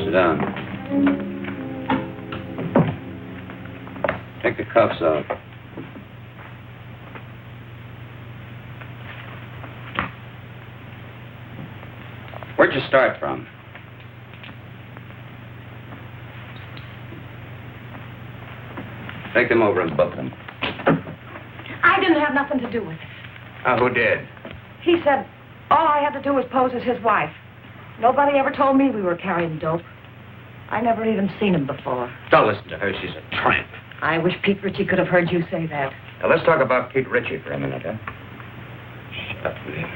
Sit down. Take the cuffs off. Where'd you start from? Take them over and book them. I didn't have nothing to do with it. Who did? He said all I had to do was pose as his wife. Nobody ever told me we were carrying dope. I never even seen him before. Don't listen to her. She's a tramp. I wish Pete Ritchie could have heard you say that. Now, let's talk about Pete Ritchie for a minute, huh? Shut up, will you?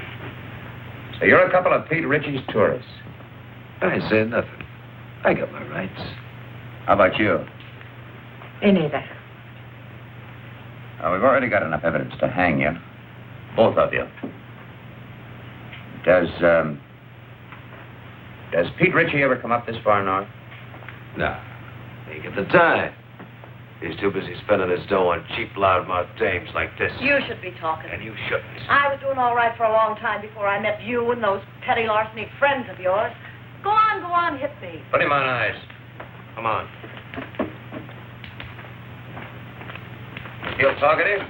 So you're a couple of Pete Ritchie's tourists. I said nothing. I got my rights. How about you? Me neither. We've already got enough evidence to hang you. Both of you. Does Pete Ritchie ever come up this far north? No. He ain't got the time. He's too busy spending his dough on cheap, loudmouth dames like this. You should be talking. And you shouldn't. I was doing all right for a long time before I met you and those petty larceny friends of yours. Go on, hit me. Put him on ice. Come on. Feel talkative?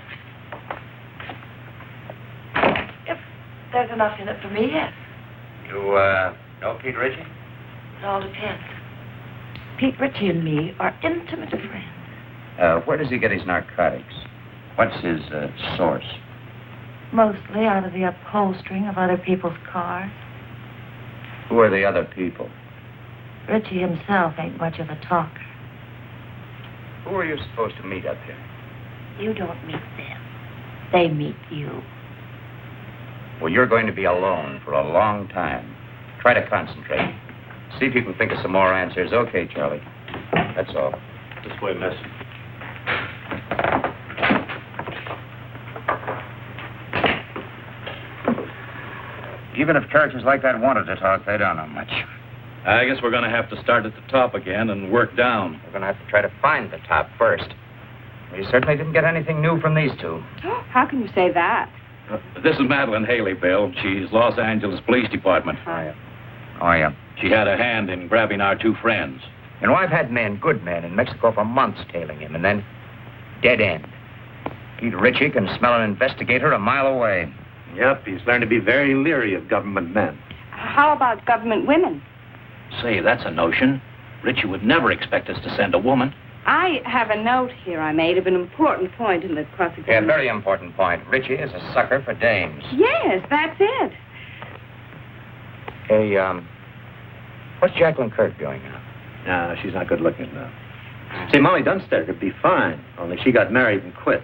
If there's enough in it for me, yes. You, know Pete Ritchie? It all depends. Pete Ritchie and me are intimate friends. Where does he get his narcotics? What's his, source? Mostly out of the upholstering of other people's cars. Who are the other people? Ritchie himself ain't much of a talker. Who are you supposed to meet up here? You don't meet them. They meet you. Well, you're going to be alone for a long time. Try to concentrate. See if you can think of some more answers. Okay, Charlie. That's all. This way, miss. Even if characters like that wanted to talk, they don't know much. I guess we're going to have to start at the top again and work down. We're going to have to try to find the top first. We certainly didn't get anything new from these two. How can you say that? This is Madeline Haley, Bill. She's Los Angeles Police Department. Oh, yeah. She had a hand in grabbing our two friends. You know, I've had men, good men, in Mexico for months tailing him, and then dead end. Pete Ritchie can smell an investigator a mile away. Yep, he's learned to be very leery of government men. How about government women? Say, that's a notion. Ritchie would never expect us to send a woman. I have a note here I made of an important point in the cross-examination. Yeah, very important point. Ritchie is a sucker for dames. Yes, that's it. Hey, what's Jacqueline Kirk doing now? No, she's not good looking now. See, Molly Dunster could be fine, only she got married and quit.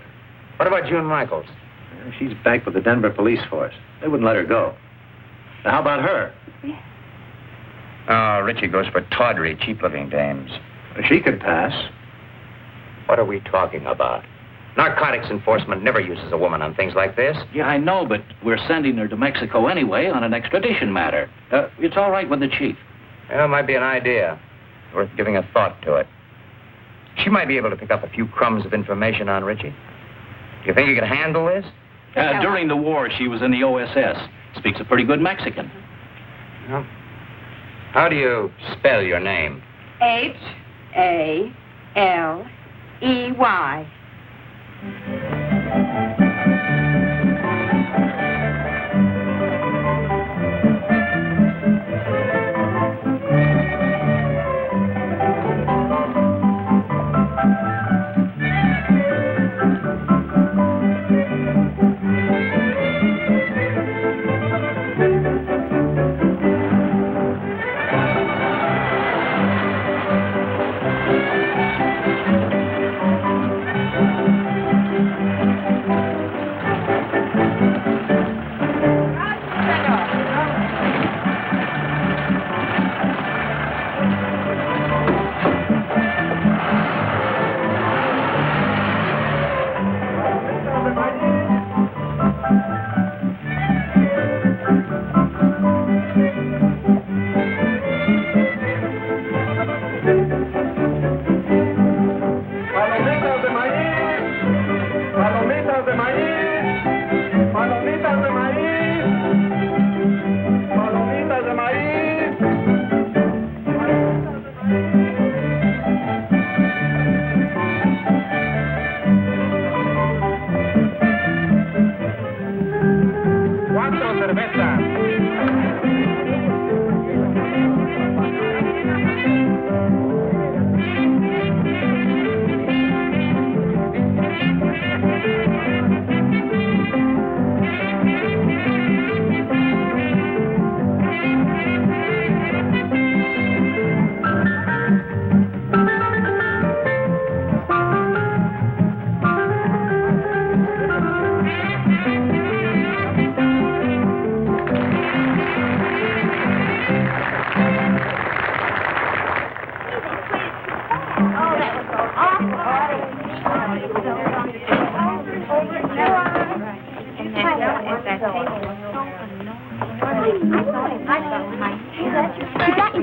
What about June Michaels? She's back with the Denver police force. They wouldn't let her go. Now, how about her? Yeah. Oh, Ritchie goes for tawdry, cheap-looking dames. She could pass. What are we talking about? Narcotics enforcement never uses a woman on things like this. Yeah, I know, but we're sending her to Mexico anyway on an extradition matter. It's all right with the chief. Yeah, it might be an idea. Worth giving a thought to it. She might be able to pick up a few crumbs of information on Ritchie. Do you think you can handle this? During the war, she was in the OSS. Speaks a pretty good Mexican. Well, how do you spell your name? Haley.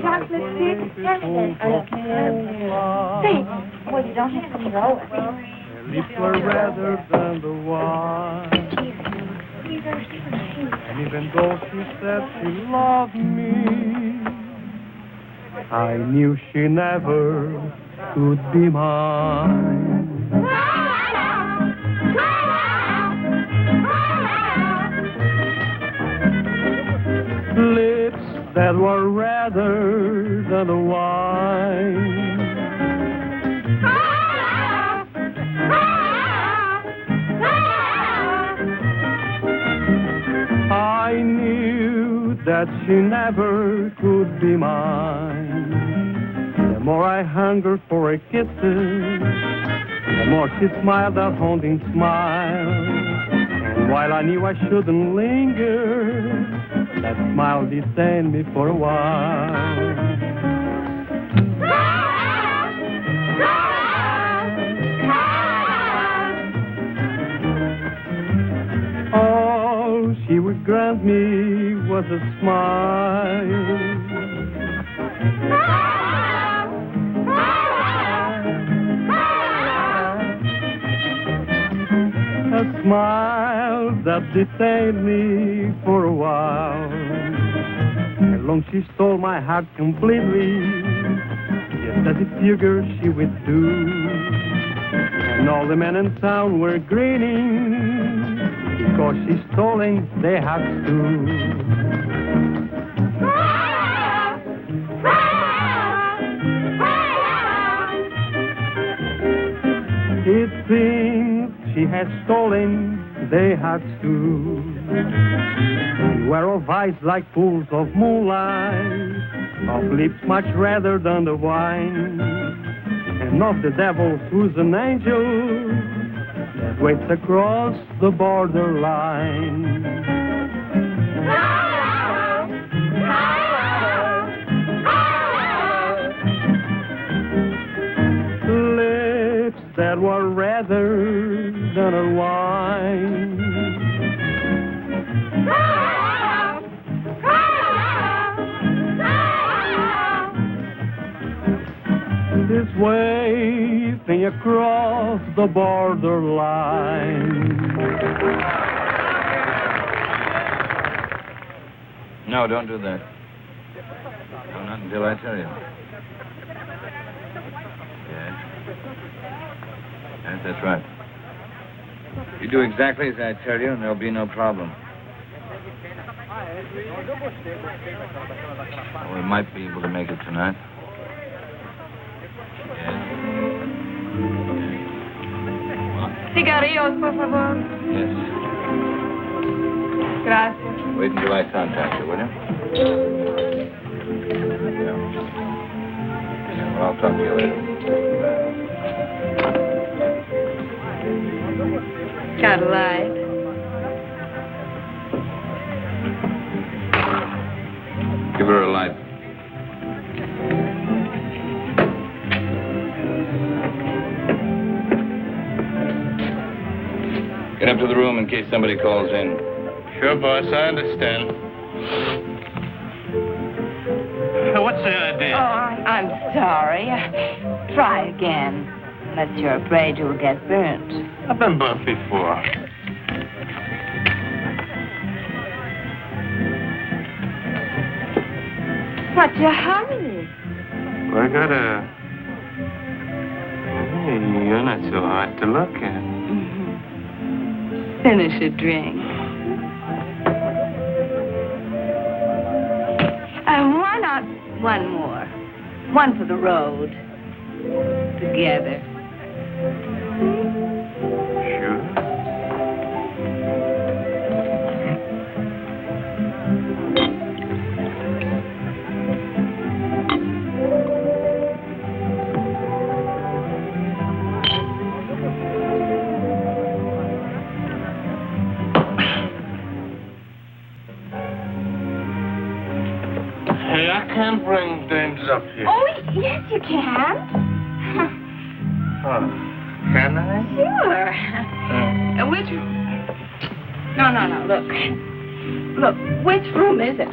chocolate stick? Say, well, you don't have to throw it. Their lips were redder than the wine. And even though she said she loved me, I knew she never could be mine. Lips that were redder than the wine. I knew that she never could be mine. The more I hungered for her kisses, the more she smiled that haunting smile. And while I knew I shouldn't linger, that smile detained me for a while. All she would grant me was a smile. A smile that detained me for a while. And long she stole my heart completely, just as it figured she would do. And all the men in town were grinning, because she's stolen their hearts too. It seems she has stolen their hearts too. Beware of eyes like pools of moonlight, of lips much redder than the wine, and of the devil who's an angel that waits across the borderline. Lips that were redder than a wine. This waving across the borderline. No, don't do that. No, not until I tell you. Yes. Yes, that's right. You do exactly as I tell you, and there'll be no problem. Well, we might be able to make it tonight. Cigarrillos, por favor. Yes. Gracias. Wait until I contact you, will you? Yeah. Yeah, well, I'll talk to you later. Got a light? Give her a light. Get up to the room in case somebody calls in. Sure, boss, I understand. What's the idea? Oh, I'm sorry. Try again. Unless you're afraid you'll get burnt. I've been burnt before. What's your hurry? Well, I gotta... Hey, you're not so hard to look at. Finish a drink. Why not one more? One for the road. Together. Sure. Hey, I can't bring dames up here. Oh, yes, you can. Oh, can I? Sure. Which... No, look. Look, which room is it?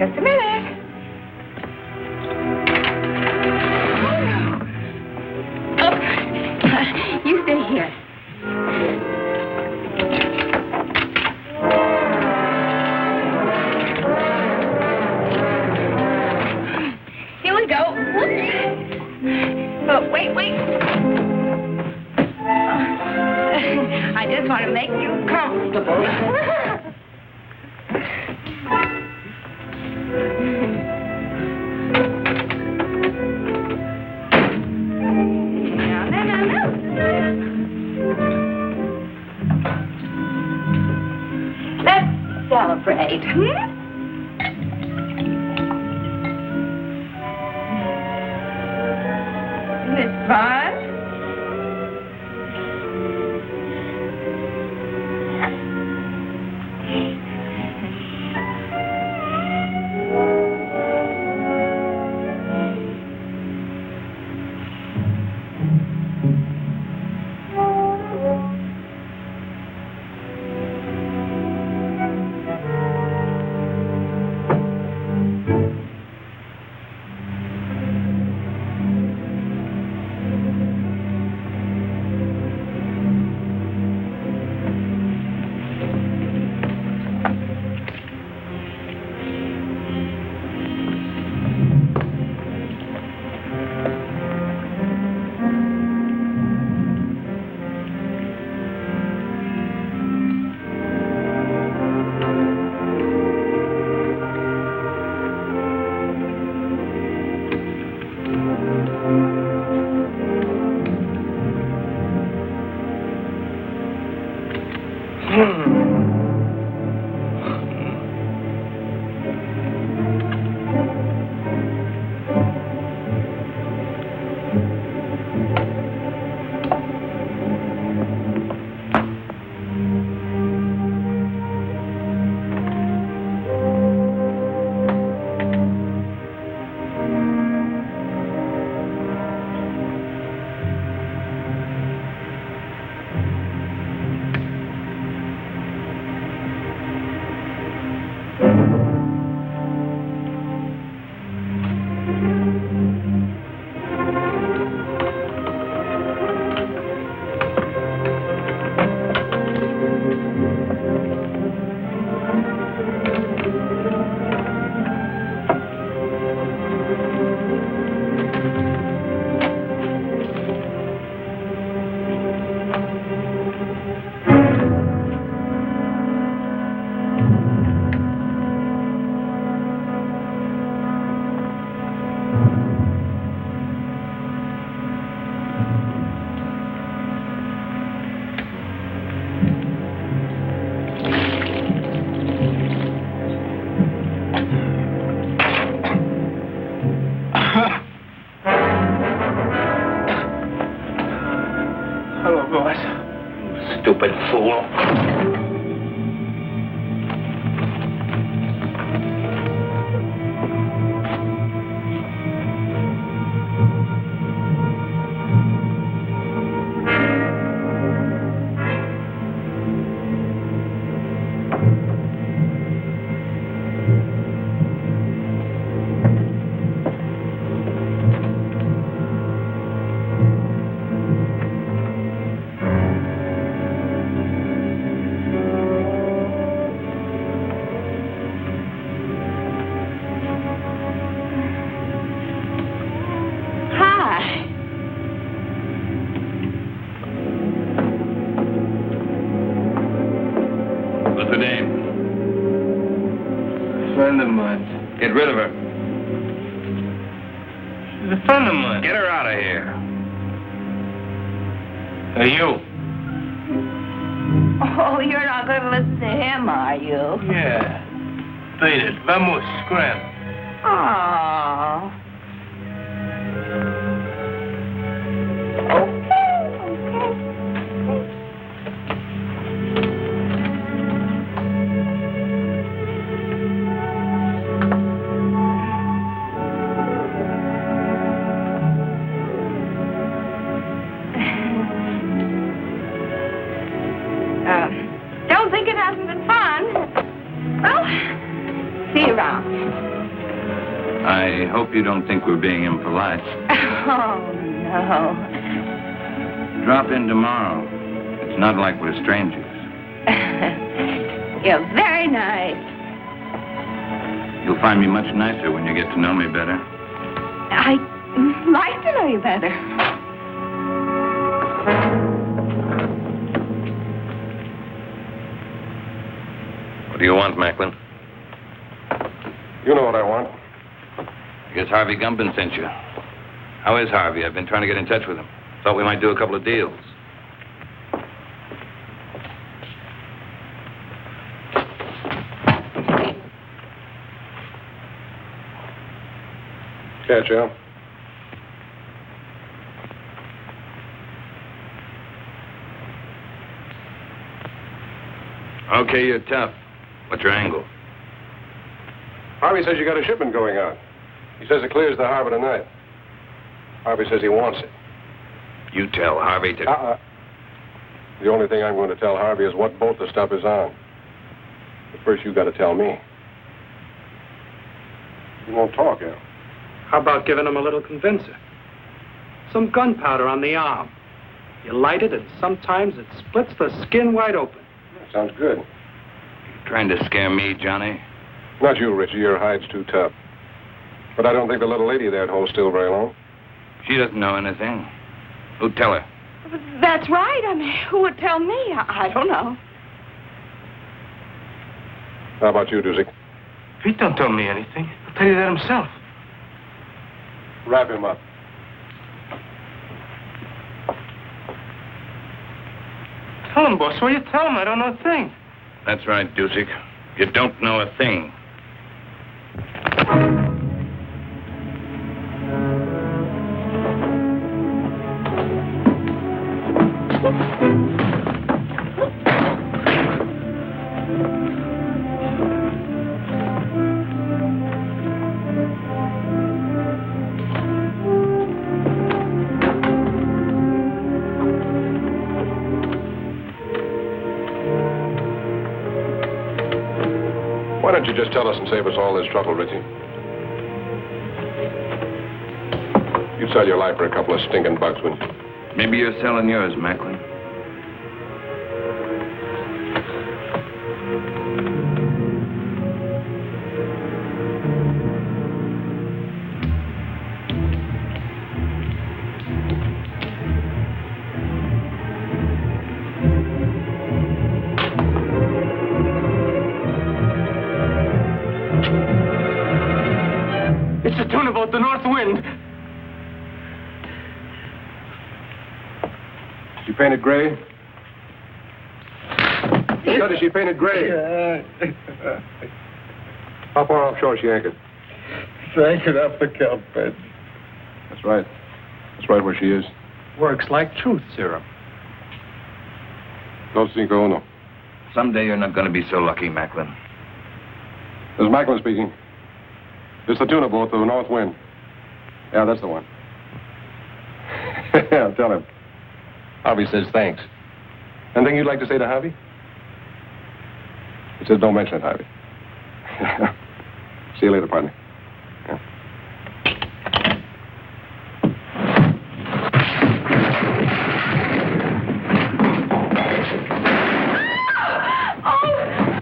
Just a minute. Oh, you stay here. Here we go. Oh, wait. I just want to make you comfortable. No. Let's celebrate. Isn't this fun? Stupid fool. What's the name? A friend of mine. Get rid of her. She's a friend of mine. Get her out of here. Hey, you. Oh, you're not going to listen to him, are you? Yeah. Beat it. Vamos, scram. Oh. Don't think it hasn't been fun. Well, see you around. I hope you don't think we're being impolite. Oh, no. Drop in tomorrow. It's not like we're strangers. You're very nice. You'll find me much nicer when you get to know me better. I'd like to know you better. What do you want, Macklin? You know what I want. I guess Harvey Gumpin sent you. How is Harvey? I've been trying to get in touch with him. Thought we might do a couple of deals. Catch up. Okay, you're tough. What's your angle? Harvey says you got a shipment going out. He says it clears the harbor tonight. Harvey says he wants it. You tell Harvey to... The only thing I'm going to tell Harvey is what boat the stuff is on. But first, you got to tell me. You won't talk, Al. How about giving him a little convincer? Some gunpowder on the arm. You light it, and sometimes it splits the skin wide open. Sounds good. Trying to scare me, Johnny? Not you, Richie. Your hide's too tough. But I don't think the little lady there holds still very long. She doesn't know anything. Who'd tell her? That's right. I mean, who would tell me? I don't know. How about you, Doozy? Pete don't tell me anything. He'll tell you that himself. Wrap him up. Tell him, boss. Will you tell him? I don't know a thing. That's right, Dusick. You don't know a thing. Why don't you just tell us and save us all this trouble, Richie? You'd sell your life for a couple of stinking bucks, wouldn't you? Maybe you're selling yours, Macklin. It's the tuna boat, the North Wind. She painted gray? Said she painted gray. How far offshore is she anchored? She's anchored off the kelp bed. That's right. That's right where she is. Works like truth serum. Dos cinco uno. Someday you're not going to be so lucky, Macklin. This is Macklin speaking. It's the tuna boat, the North Wind. Yeah, that's the one. Yeah, tell him. Harvey says thanks. Anything you'd like to say to Harvey? He says don't mention it, Harvey. See you later, partner. Yeah.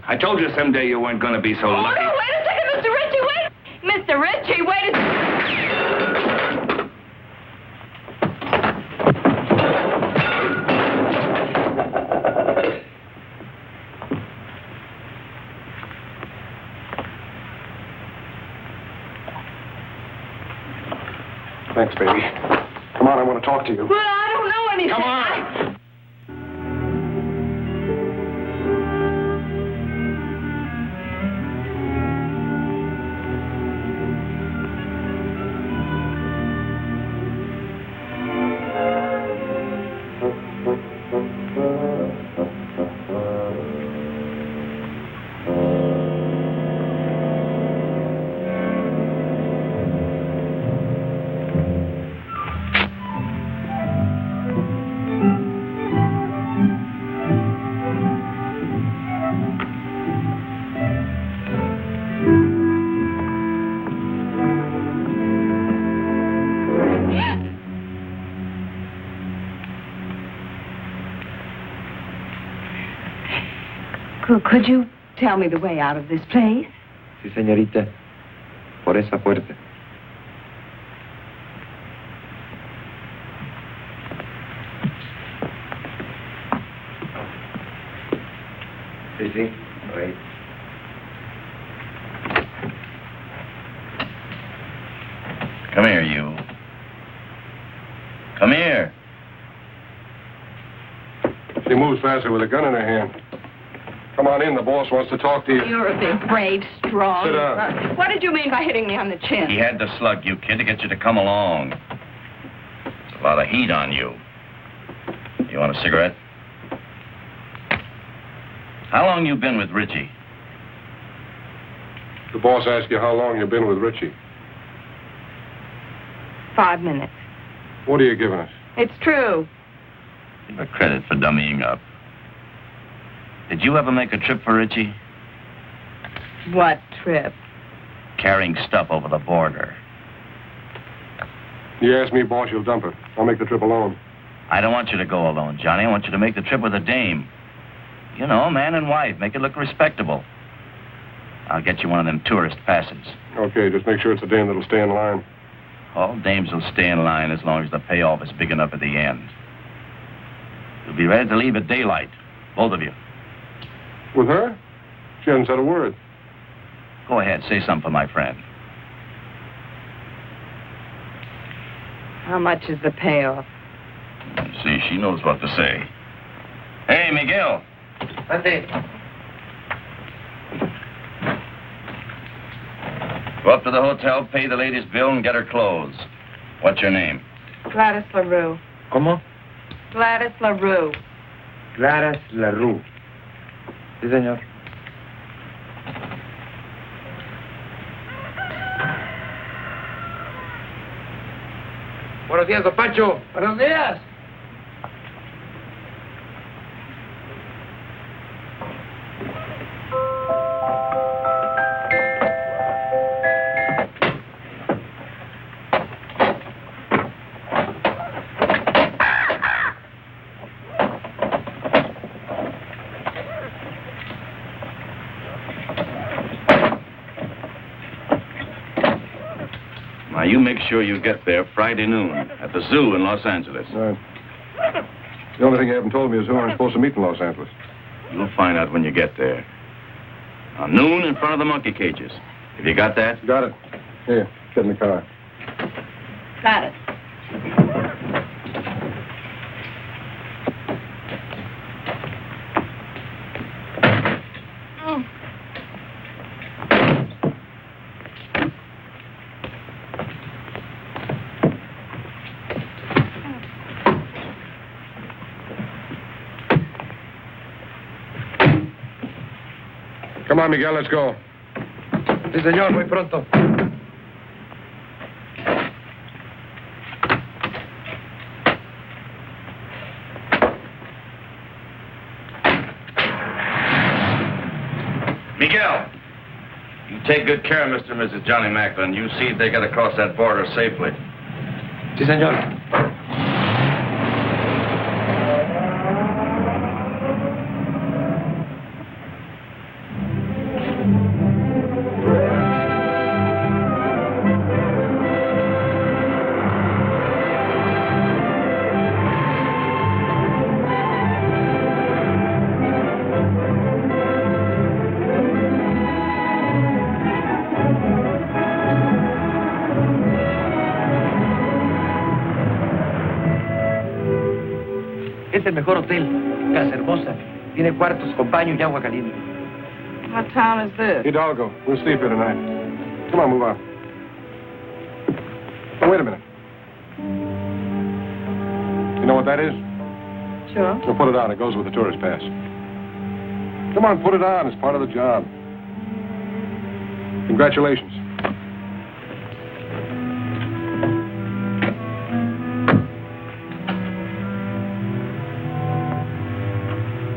I told you someday you weren't going to be so lucky. Oh, no, wait a second, Mr. Ritchie, wait. Mr. Ritchie, wait a Thanks, baby. Come on, I want to talk to you. Well, I don't know anything. Come on. Could you tell me the way out of this place? Sí, señorita. Por esa puerta. Sí, sí. Ahí. Come here, you. Come here. She moves faster with a gun in her hand. Come on in. The boss wants to talk to you. You're a big, brave, strong... Sit down. What did you mean by hitting me on the chin? He had to slug you, kid, to get you to come along. There's a lot of heat on you. You want a cigarette? How long you been with Richie? The boss asked you how long you've been with Richie. 5 minutes. What are you giving us? It's true. Give her credit for dummying up. Did you ever make a trip for Richie? What trip? Carrying stuff over the border. You ask me, boss, you'll dump it. I'll make the trip alone. I don't want you to go alone, Johnny. I want you to make the trip with a dame. You know, man and wife. Make it look respectable. I'll get you one of them tourist passes. Okay, just make sure it's a dame that'll stay in line. All dames will stay in line as long as the payoff is big enough at the end. You'll be ready to leave at daylight, both of you. With her? She hasn't said a word. Go ahead, say something for my friend. How much is the payoff? See, she knows what to say. Hey, Miguel. Go up to the hotel, pay the lady's bill, and get her clothes. What's your name? Gladys LaRue. ¿Cómo? Gladys LaRue. Gladys LaRue. Sí, señor. Buenos días, don Pancho. Buenos días. Now, you make sure you get there Friday noon at the zoo in Los Angeles. Right. The only thing you haven't told me is who I'm supposed to meet in Los Angeles. You'll find out when you get there. Noon in front of the monkey cages. Have you got that? Got it. Here, get in the car. Got it. Come on, Miguel, let's go. Sí, señor, muy pronto. Miguel, you take good care of Mr. and Mrs. Johnny Macklin. You see if they get across that border safely. Sí, señor. Es el mejor hotel. Casa hermosa. Tiene cuartos con baño y agua caliente. What town is this? Hidalgo. We'll sleep here tonight. Come on, move on. Oh, wait a minute. You know what that is? Sure. Well, put it on. It goes with the tourist pass. Come on, put it on. It's part of the job. Congratulations.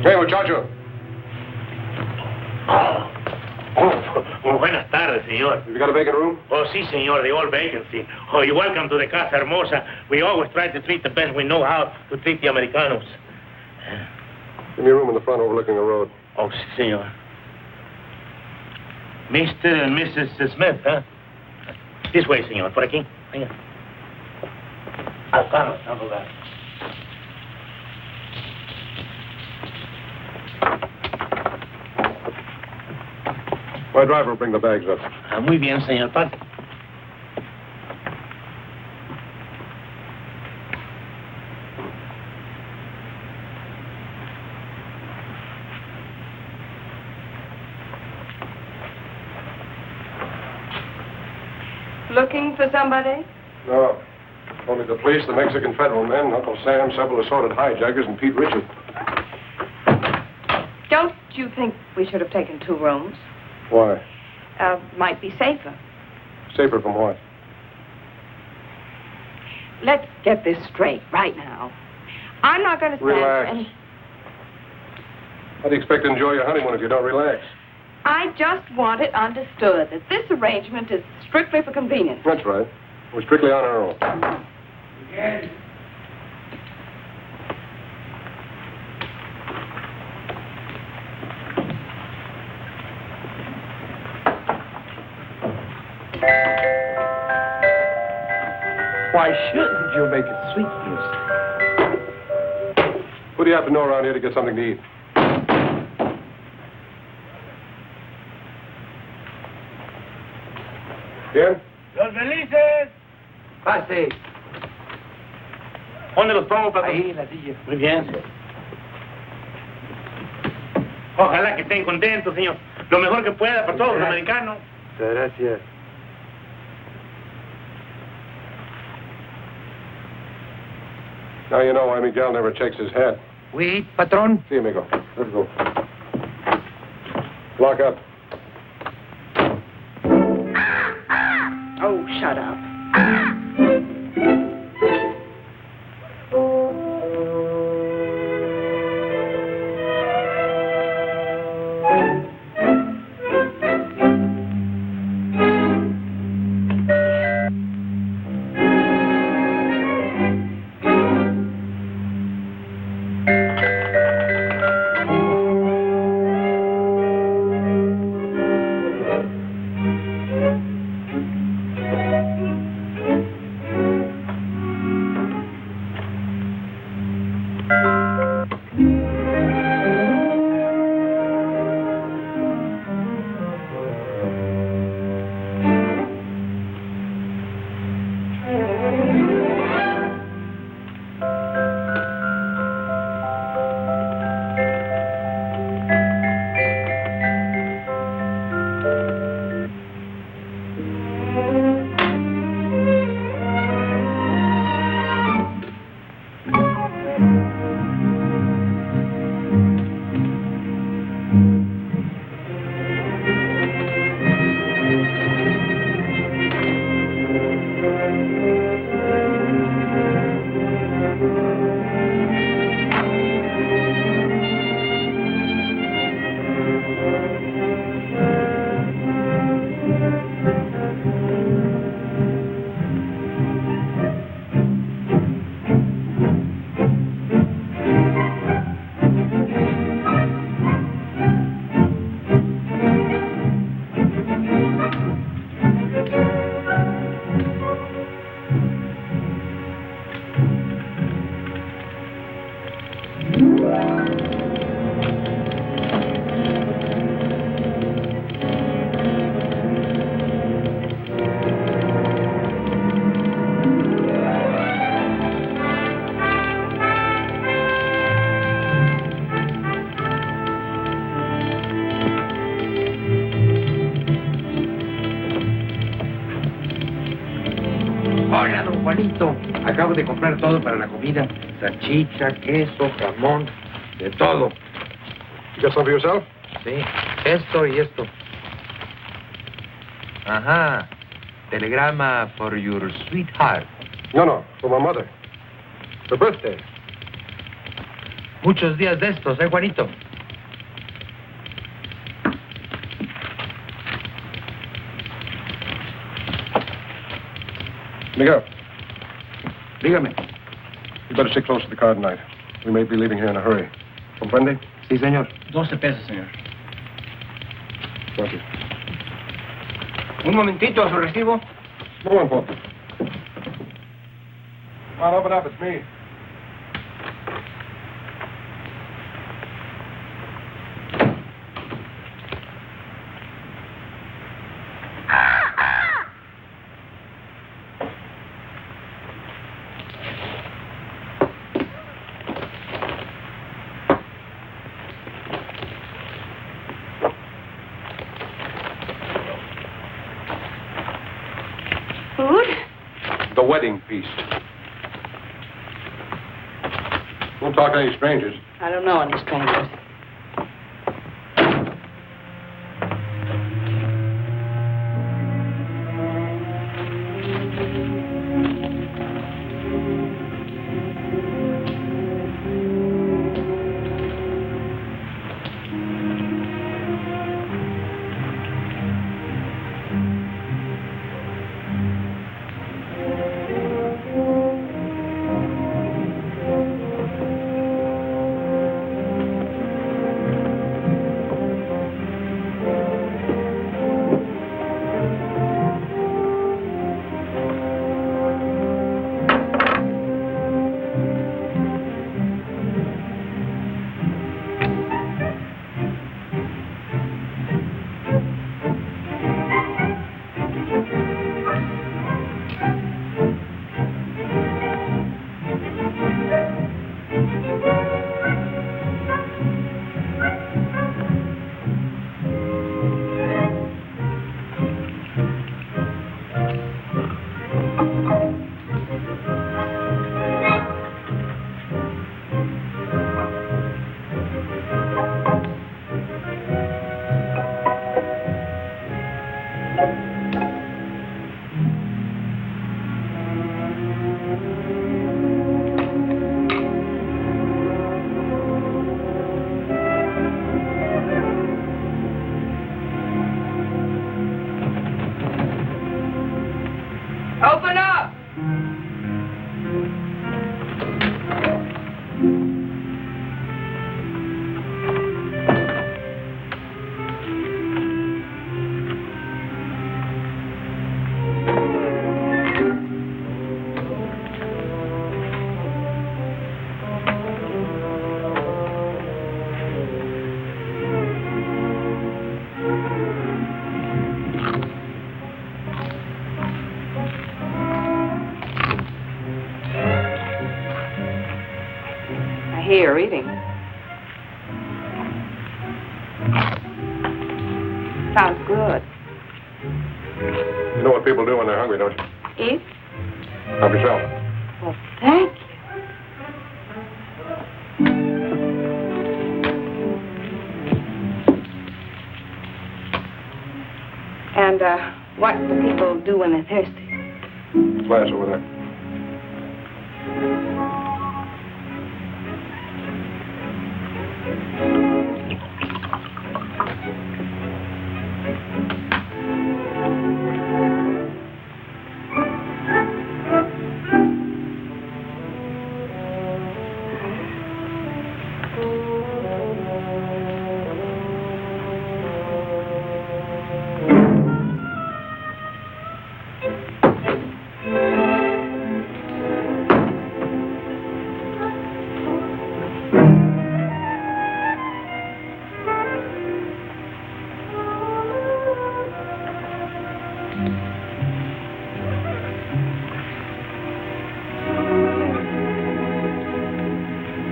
Hey, muchacho. Oh, buenas tardes, señor. You got a vacant room? Oh, sí, señor, the old vacancy. Oh, you're welcome to the Casa Hermosa. We always try to treat the best we know how to treat the Americanos. Give me a room in the front overlooking the road. Oh, sí, señor. Mr. and Mrs. Smith, huh? This way, señor. Por aquí. Venga. Al carro, al lugar. My driver will bring the bags up. Muy bien, señor. Pase. Looking for somebody? No. Only the police, the Mexican federal men, Uncle Sam, several assorted hijackers, and Pete Richard. Don't you think we should have taken 2 rooms? Why? Might be safer. Safer from what? Let's get this straight right now. I'm not going to stand Relax. for any... How do you expect to enjoy your honeymoon if you don't relax? I just want it understood that this arrangement is strictly for convenience. That's right. We're strictly on our own. Miguel. Why shouldn't you make it sweet music? Who do you have to know around here to get something to eat? Bien? Los felices. Pase. ¿Dónde los pongo, patrón? Ahí en la silla. Muy bien. Ojalá que estén contentos, señor. Lo mejor que pueda para todos los americanos. Muchas gracias. Now you know why Miguel never checks his hat. Oui, patron. See, amigo. Let's go. Lock up. Oh, shut up. Hola, don Juanito. Acabo de comprar todo para la comida. Salchicha, queso, jamón, de todo. You got some for yourself? Sí, esto y esto. Ajá. Telegrama for your sweetheart. No, for my mother. Her birthday. Muchos días de estos, Juanito? Miguel, Dígame. you better stick close to the car tonight. We may be leaving here in a hurry. Comprende? Sí, señor. 12 pesos, señor. Gracias. Un momentito, su recibo. Come on, Paul. Come on, open up. It's me. Food? The wedding feast. Don't talk to any strangers. I don't know any strangers. Open up! I hear you're eating. Sounds good. You know what people do when they're hungry, don't you? Eat? Help yourself. Well, thank you. And, what do people do when they're thirsty? Glass over there.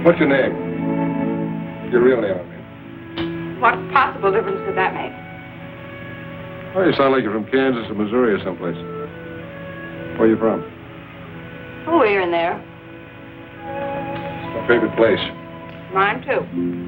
What's your name? Your real name, I mean. What possible difference could that make? Oh, you sound like you're from Kansas or Missouri or someplace. Where are you from? Oh, here and there. It's my favorite place. Mine, too.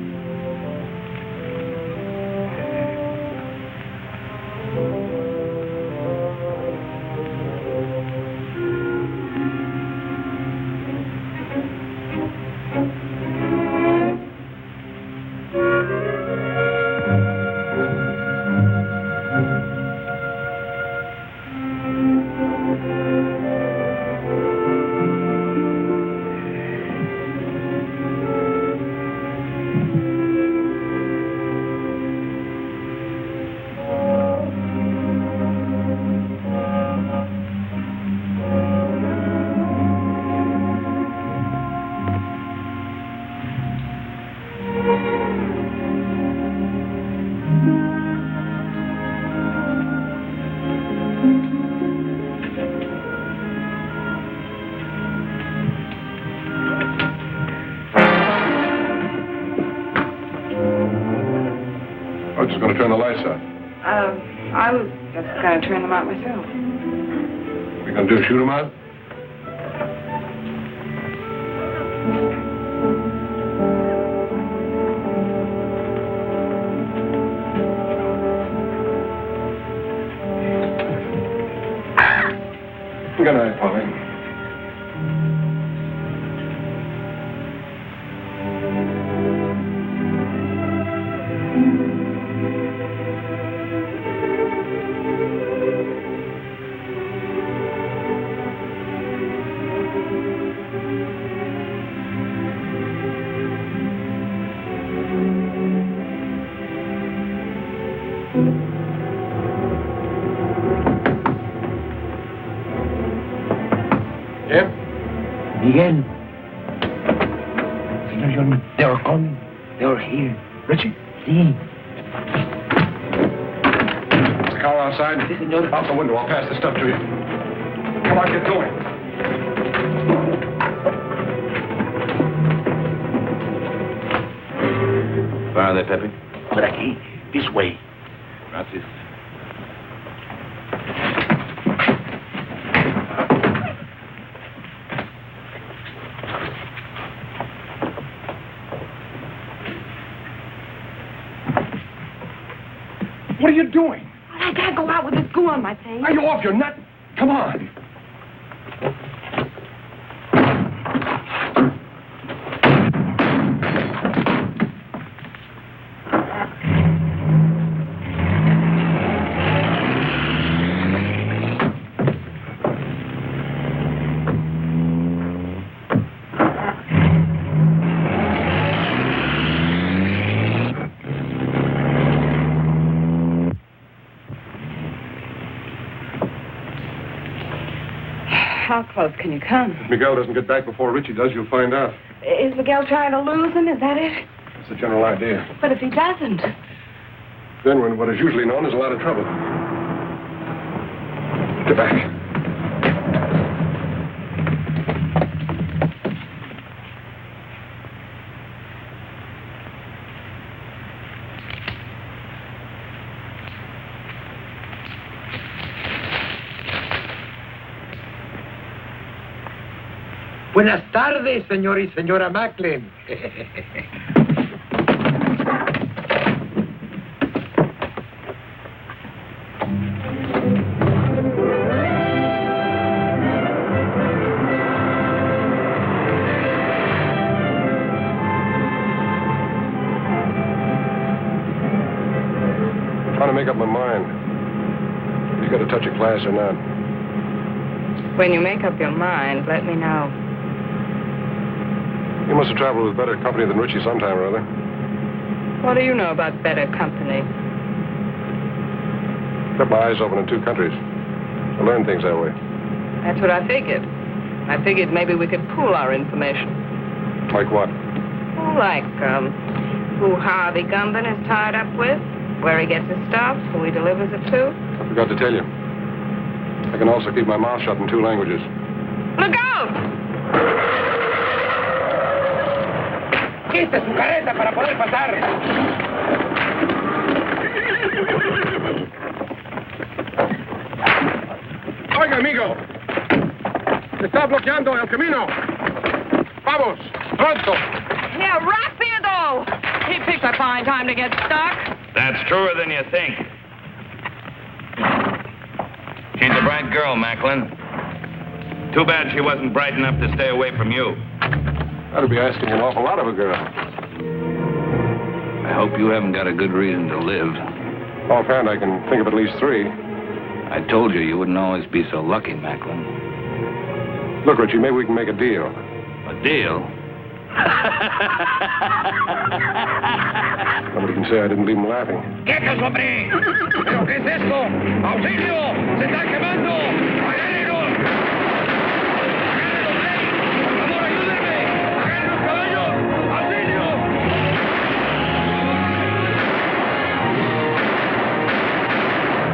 going to turn the lights out? I'm just going to turn them out myself. What are you going to do, shoot them out? Good night, Polly. Miguel. Senor John, they are coming. They are here. Richie? See. The car outside? Si, senor. Out the window. I'll pass the stuff to you. Come on, get going. Where are they, Pepe? Por aquí. This way. Gracias. What are you doing? I can't go out with this goo on my face. Are you off your nut? Come on. How close can you come? If Miguel doesn't get back before Richie does, you'll find out. Is Miguel trying to lose him? Is that it? That's the general idea. But if he doesn't? Then we're in what is usually known as a lot of trouble. Get back. Buenas tardes, señor y señora Macklin. I'm trying to make up my mind. You got a touch of class or not? When you make up your mind, let me know. You must have traveled with better company than Richie sometime or other. What do you know about better company? Kept my eyes open in two countries. I learned things that way. That's what I figured. I figured maybe we could pool our information. Like what? Like, who Harvey Gumben is tied up with, where he gets his stuff, who he delivers it to. I forgot to tell you. I can also keep my mouth shut in 2 languages. Look out! ¡Quite su careta para poder pasar! Oiga, amigo. Se está bloqueando el camino. Vamos, pronto. Yeah, rápido! He picked a fine time to get stuck. That's truer than you think. She's a bright girl, Macklin. Too bad she wasn't bright enough to stay away from you. That'd be asking an awful lot of a girl. I hope you haven't got a good reason to live. Offhand, I can think of at least 3. I told you wouldn't always be so lucky, Macklin. Look, Richie, maybe we can make a deal. A deal? Nobody can say I didn't leave him laughing. ¡Quietos, hombre! ¿Pero qué es esto? ¡Auxilio! ¡Se está quemando! ¡Agárrenlos! ¡Agárrenlos, Rey! ¡Por favor, ayúdenme! ¡Agarren los caballos! ¡Auxilio!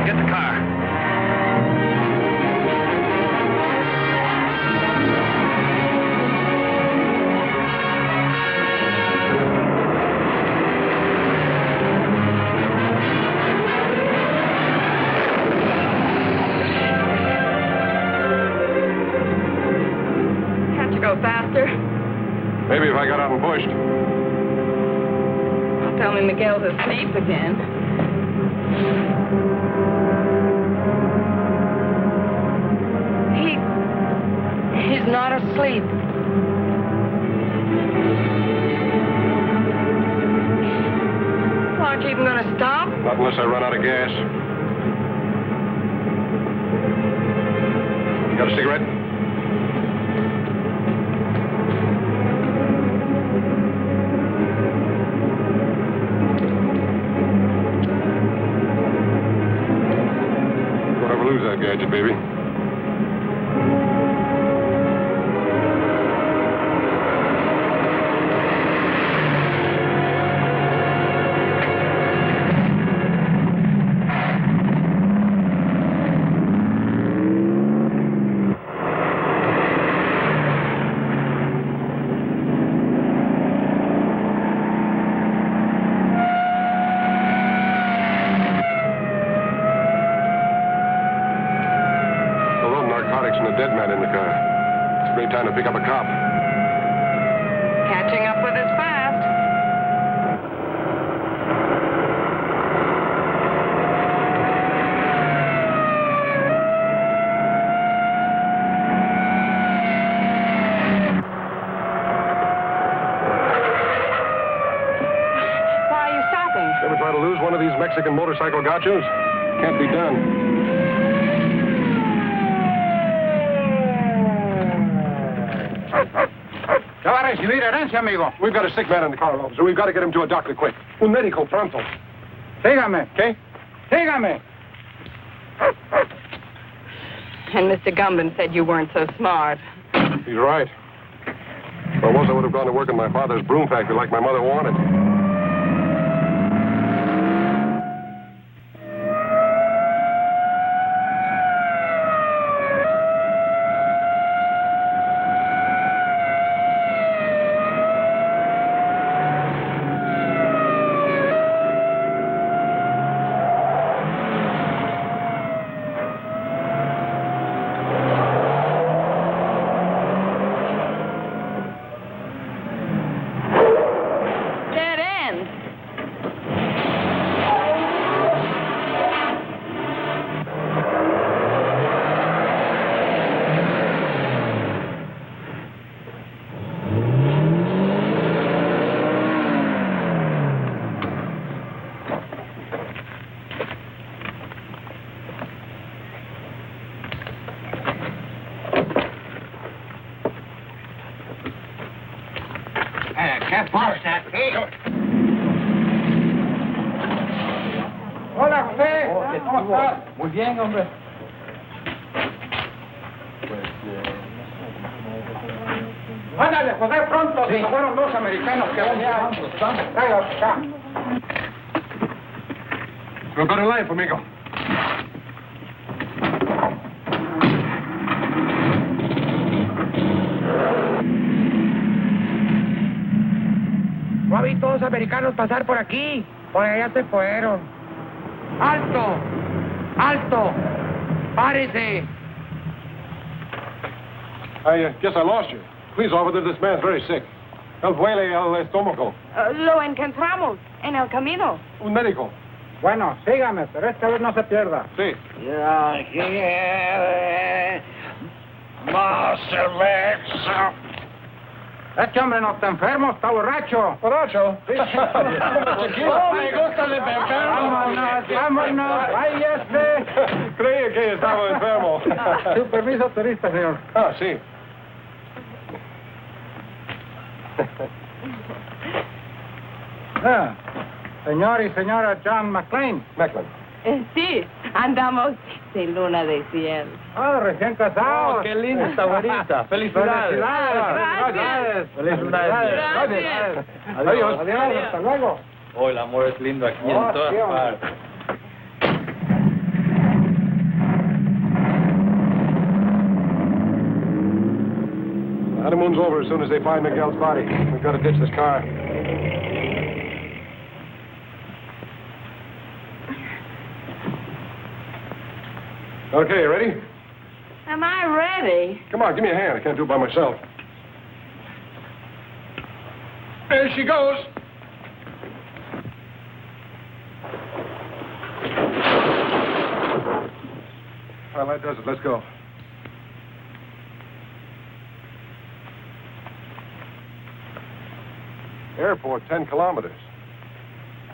Get the car. Maybe if I got out and pushed. Don't tell me Miguel's asleep again. He's not asleep. Aren't you even going to stop? Not unless I run out of gas. You got a cigarette? Don't ever lose that gadget, baby. To pick up a cop. Catching up with us fast. Why are you stopping? Ever try to lose one of these Mexican motorcycle gauchos? Can't be done. ¿Qué va a recibir herencia, amigo? We've got a sick man in the car, officer. We've got to get him to a doctor quick. Un médico pronto. Sígame. ¿Qué? Sígame. And Mr. Gumben said you weren't so smart. He's right. If I was, I would have gone to work in my father's broom factory like my mother wanted. ¿Qué pasa aquí? Hola, José. ¿Cómo estás? Muy bien, hombre. Ándale, José, pronto. Sí. Fueron dos americanos que venían. Tráigalos acá. We've got a life, amigo. No vi todos americanos pasar por aquí. Por allá se fueron. ¡Alto! ¡Alto! ¡Párese! I guess I lost you. Please, officer, this man's very sick. Él duele el estómago. Lo encontramos en el camino. Un médico. Bueno, sígame, pero esta vez no se pierda. Sí. Ya quiere más cerveza. Este hombre no está enfermo, está borracho. ¿Borracho? Sí. Oh, me gusta el enfermo. Vámonos, vámonos. ¡Ay, Creía que estaba enfermo. Su permiso turista, señor. Ah, sí. Señor y señora John McLean. McLean. Sí, andamos sin luna de cielo. Ah, recién casados. Oh, qué linda esta bonita. Felicidades. Felicidades. Felicidades. Gracias. Adiós. Adiós. Hasta luego. Oh, el amor es lindo aquí en todas sí, hombre. partes. Honeymoon's over as soon as they find Miguel's body. We've got to ditch this car. Okay, ready? Am I ready? Come on, give me a hand. I can't do it by myself. There she goes. Well, that does it. Let's go. Airport, 10 kilometers.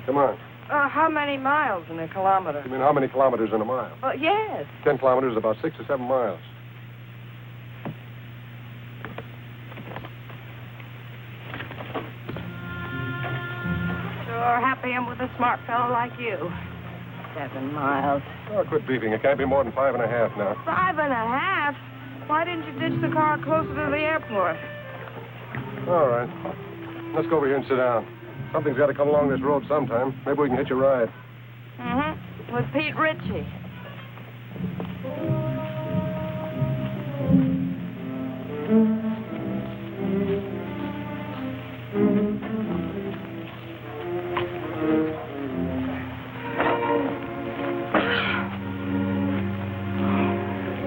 Come on. How many miles in a kilometer? You mean how many kilometers in a mile? Yes. 10 kilometers is about 6 or 7 miles. Sure happy I'm with a smart fellow like you. 7 miles. Oh, quit beefing. It can't be more than 5.5 now. 5.5? Why didn't you ditch the car closer to the airport? All right. Let's go over here and sit down. Something's got to come along this road sometime. Maybe we can hitch a ride. Mm-hmm. With Pete Ritchie.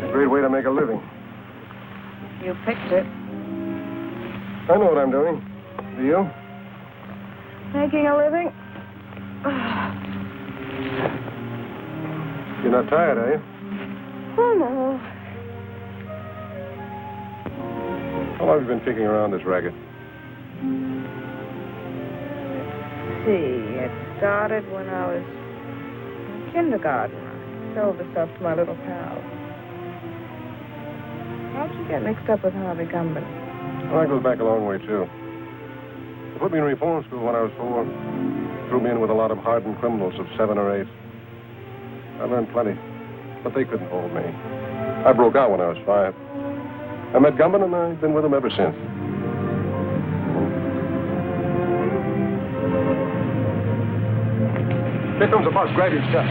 A great way to make a living. You picked it. I know what I'm doing. Do you? Making a living? You're not tired, are you? Oh, no. How long have you been kicking around this racket? See, it started when I was in kindergarten. I sold the stuff to my little pal. How'd you get mixed up with Harvey Gumben? Well, that goes back a long way, too. They put me in reform school when I was 4. Threw me in with a lot of hardened criminals of 7 or 8. I learned plenty, but they couldn't hold me. I broke out when I was 5. I met Gumben, and I've been with him ever since. Here comes a bus. Grab your stuff.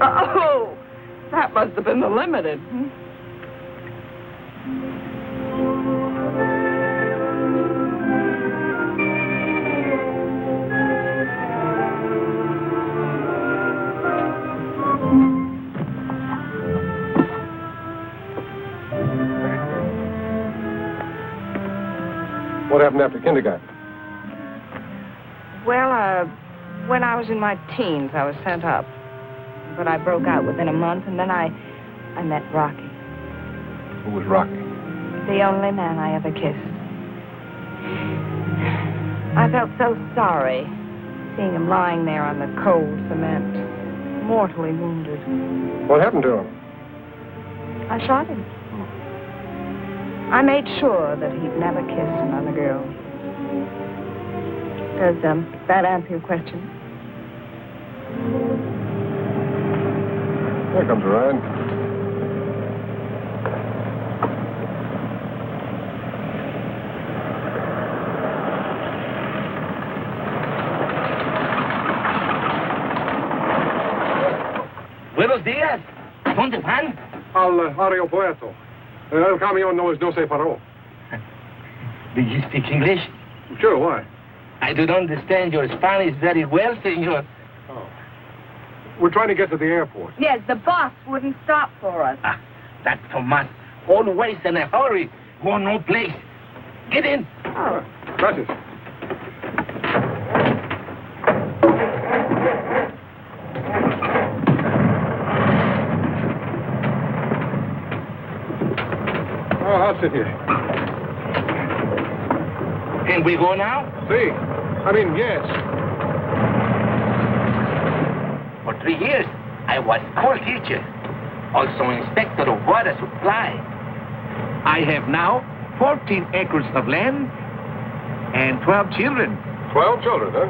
Oh, that must have been the limited. What happened after kindergarten? Well, when I was in my teens, I was sent up. But I broke out within a month, and then I met Rocky. Who was Rocky? The only man I ever kissed. I felt so sorry seeing him lying there on the cold cement, mortally wounded. What happened to him? I shot him. I made sure that he'd never kiss another girl. Does that answer your question? Here comes a ride. Buenos días. ¿Dónde van? Al aeropuerto. El camión no se paró. Do you speak English? Sure, why? I don't understand your Spanish very well, senor. Oh. We're trying to get to the airport. Yes, the bus wouldn't stop for us. Ah, that Tomas. Always in a hurry. Go no place. Get in. Oh. Gracias. Oh, I'll sit here. Can we go now? See. I mean, yes. For 3 years, I was school teacher. Also inspector of water supply. I have now 14 acres of land and 12 children. 12 children, huh?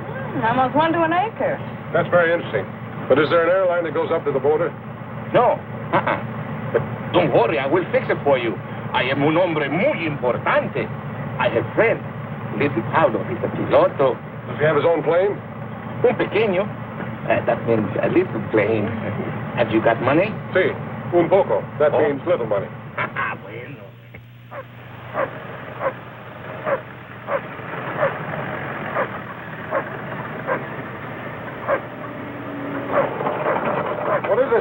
Almost 1 to an acre. That's very interesting. But is there an airline that goes up to the border? No. But don't worry, I will fix it for you. I am un hombre muy importante. I have friend. Little Paulo, he's a piloto. Does he have his own plane? Un pequeño. That means a little plane. Have you got money? Sí, un poco. That means little money. Bueno.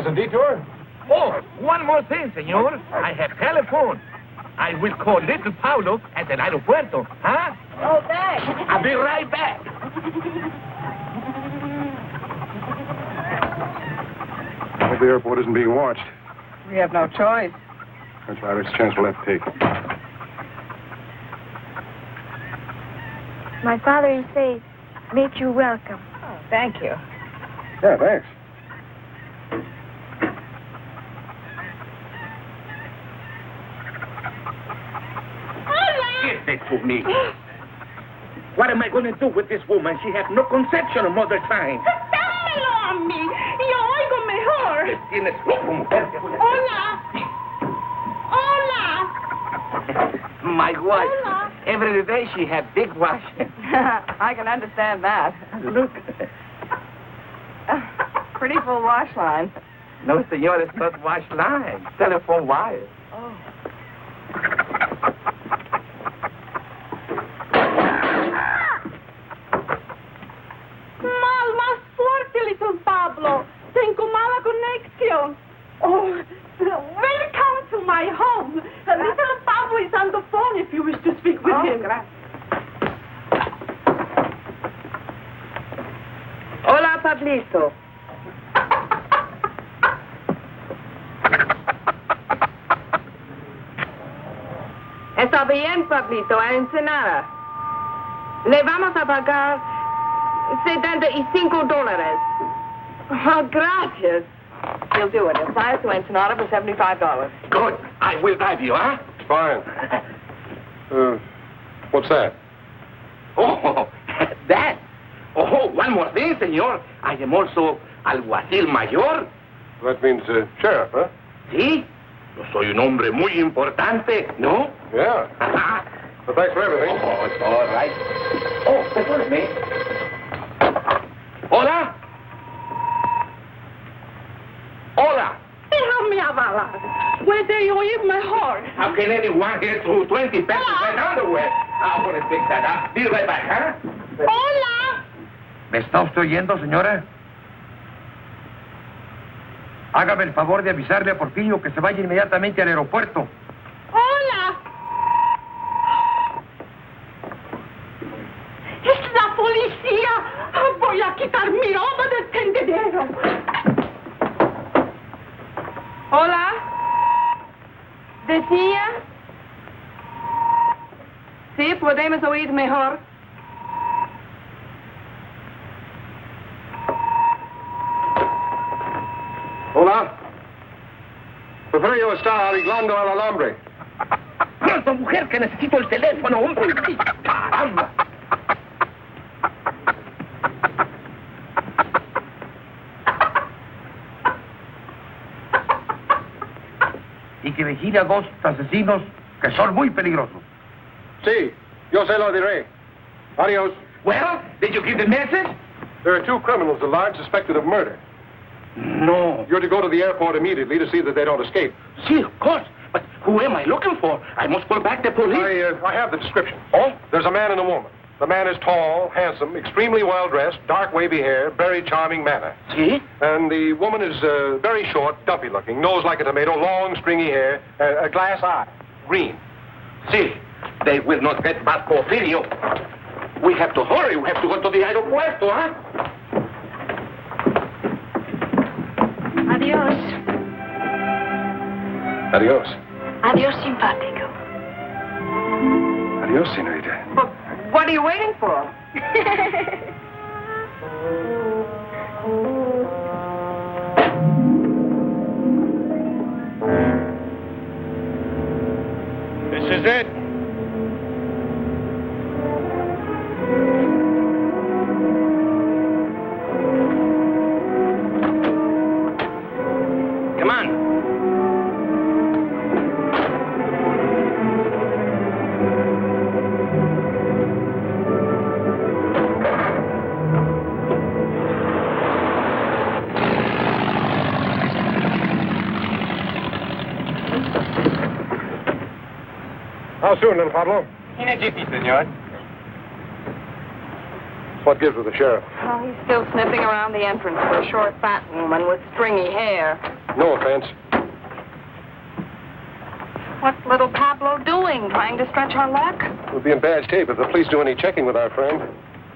this, a detour? Oh, one more thing, senor. I have telephone. I will call little Paulo at the aeropuerto, huh? Oh, thanks. I'll be right back. I hope the airport isn't being watched. We have no choice. That's right. It's a chance we'll have to take. My father, he says, make you welcome. Oh, thank you. Yeah, thanks. Give it to me. What am I going to do with this woman? She has no conception of mother time. ¡Dámelo a mí! ¡Yo oigo mejor! Tienes loco, mujer. ¡Hola! ¡Hola! My wife. Hola. Every day she had big wash. I can understand that. Look. Pretty full wash line. No, senor, it's not wash line. Telephone wire. Oh. Más fuerte, little Pablo. Tengo mala conexión. Oh, welcome to my home. Little Pablo is on the phone if you wish to speak with him. Gracias. Hola, Pablito. Está bien, Pablito, a Ensenada. Le vamos a pagar $75. Oh, gracias. He'll do it. He'll fly us to Ensenada for $75. Good. I will drive you, huh? Fine. What's that? Oh, that. Oh, one more thing, senor. I am also alguacil mayor. That means sheriff, huh? ¿Sí? Yo soy un hombre muy importante, ¿no? Yeah. Well, thanks for everything. Oh, it's all right. Oh, perdóneme. Hola. Hola. Déjame hablar. Puede oír mejor. How can anyone get through 20 pesos in underwear? I'm going to fix that up. Be right back, huh? Hola. ¿Me está usted oyendo, señora? Hágame el favor de avisarle a Porfirio que se vaya inmediatamente al aeropuerto. Hola. Es la policía. Voy a quitar mi ropa del tendedero. Hola. ¿Decía? Sí, podemos oír mejor. Hola. Porfirio está arreglando al alambre. ¡Pronto, mujer, que necesito el teléfono, hombre! ¡Caramba! Y que vigile a dos asesinos que son muy peligrosos. Sí, yo se lo diré. Adios. Well, did you give the message? There are two criminals alive suspected of murder. No. You're to go to the airport immediately to see that they don't escape. See, of course. But who am I looking for? I must call back the police. I have the description. Oh? There's a man and a woman. The man is tall, handsome, extremely well-dressed, dark wavy hair, very charming manner. See? And the woman is very short, dumpy-looking, nose like a tomato, long, stringy hair, a glass eye, green. See, they will not get back Porfirio. We have to hurry. We have to go to the aeropuerto, huh? Adiós. Adios. Adiós, simpático. Adios, senorita. But what are you waiting for? This is it. Come on. How soon, little Pablo? In a jiffy, senor. What gives with the sheriff? Oh, he's still sniffing around the entrance for a short, fat woman with stringy hair. No offense. What's little Pablo doing? Trying to stretch our luck? We'll be in bad shape if the police do any checking with our friend.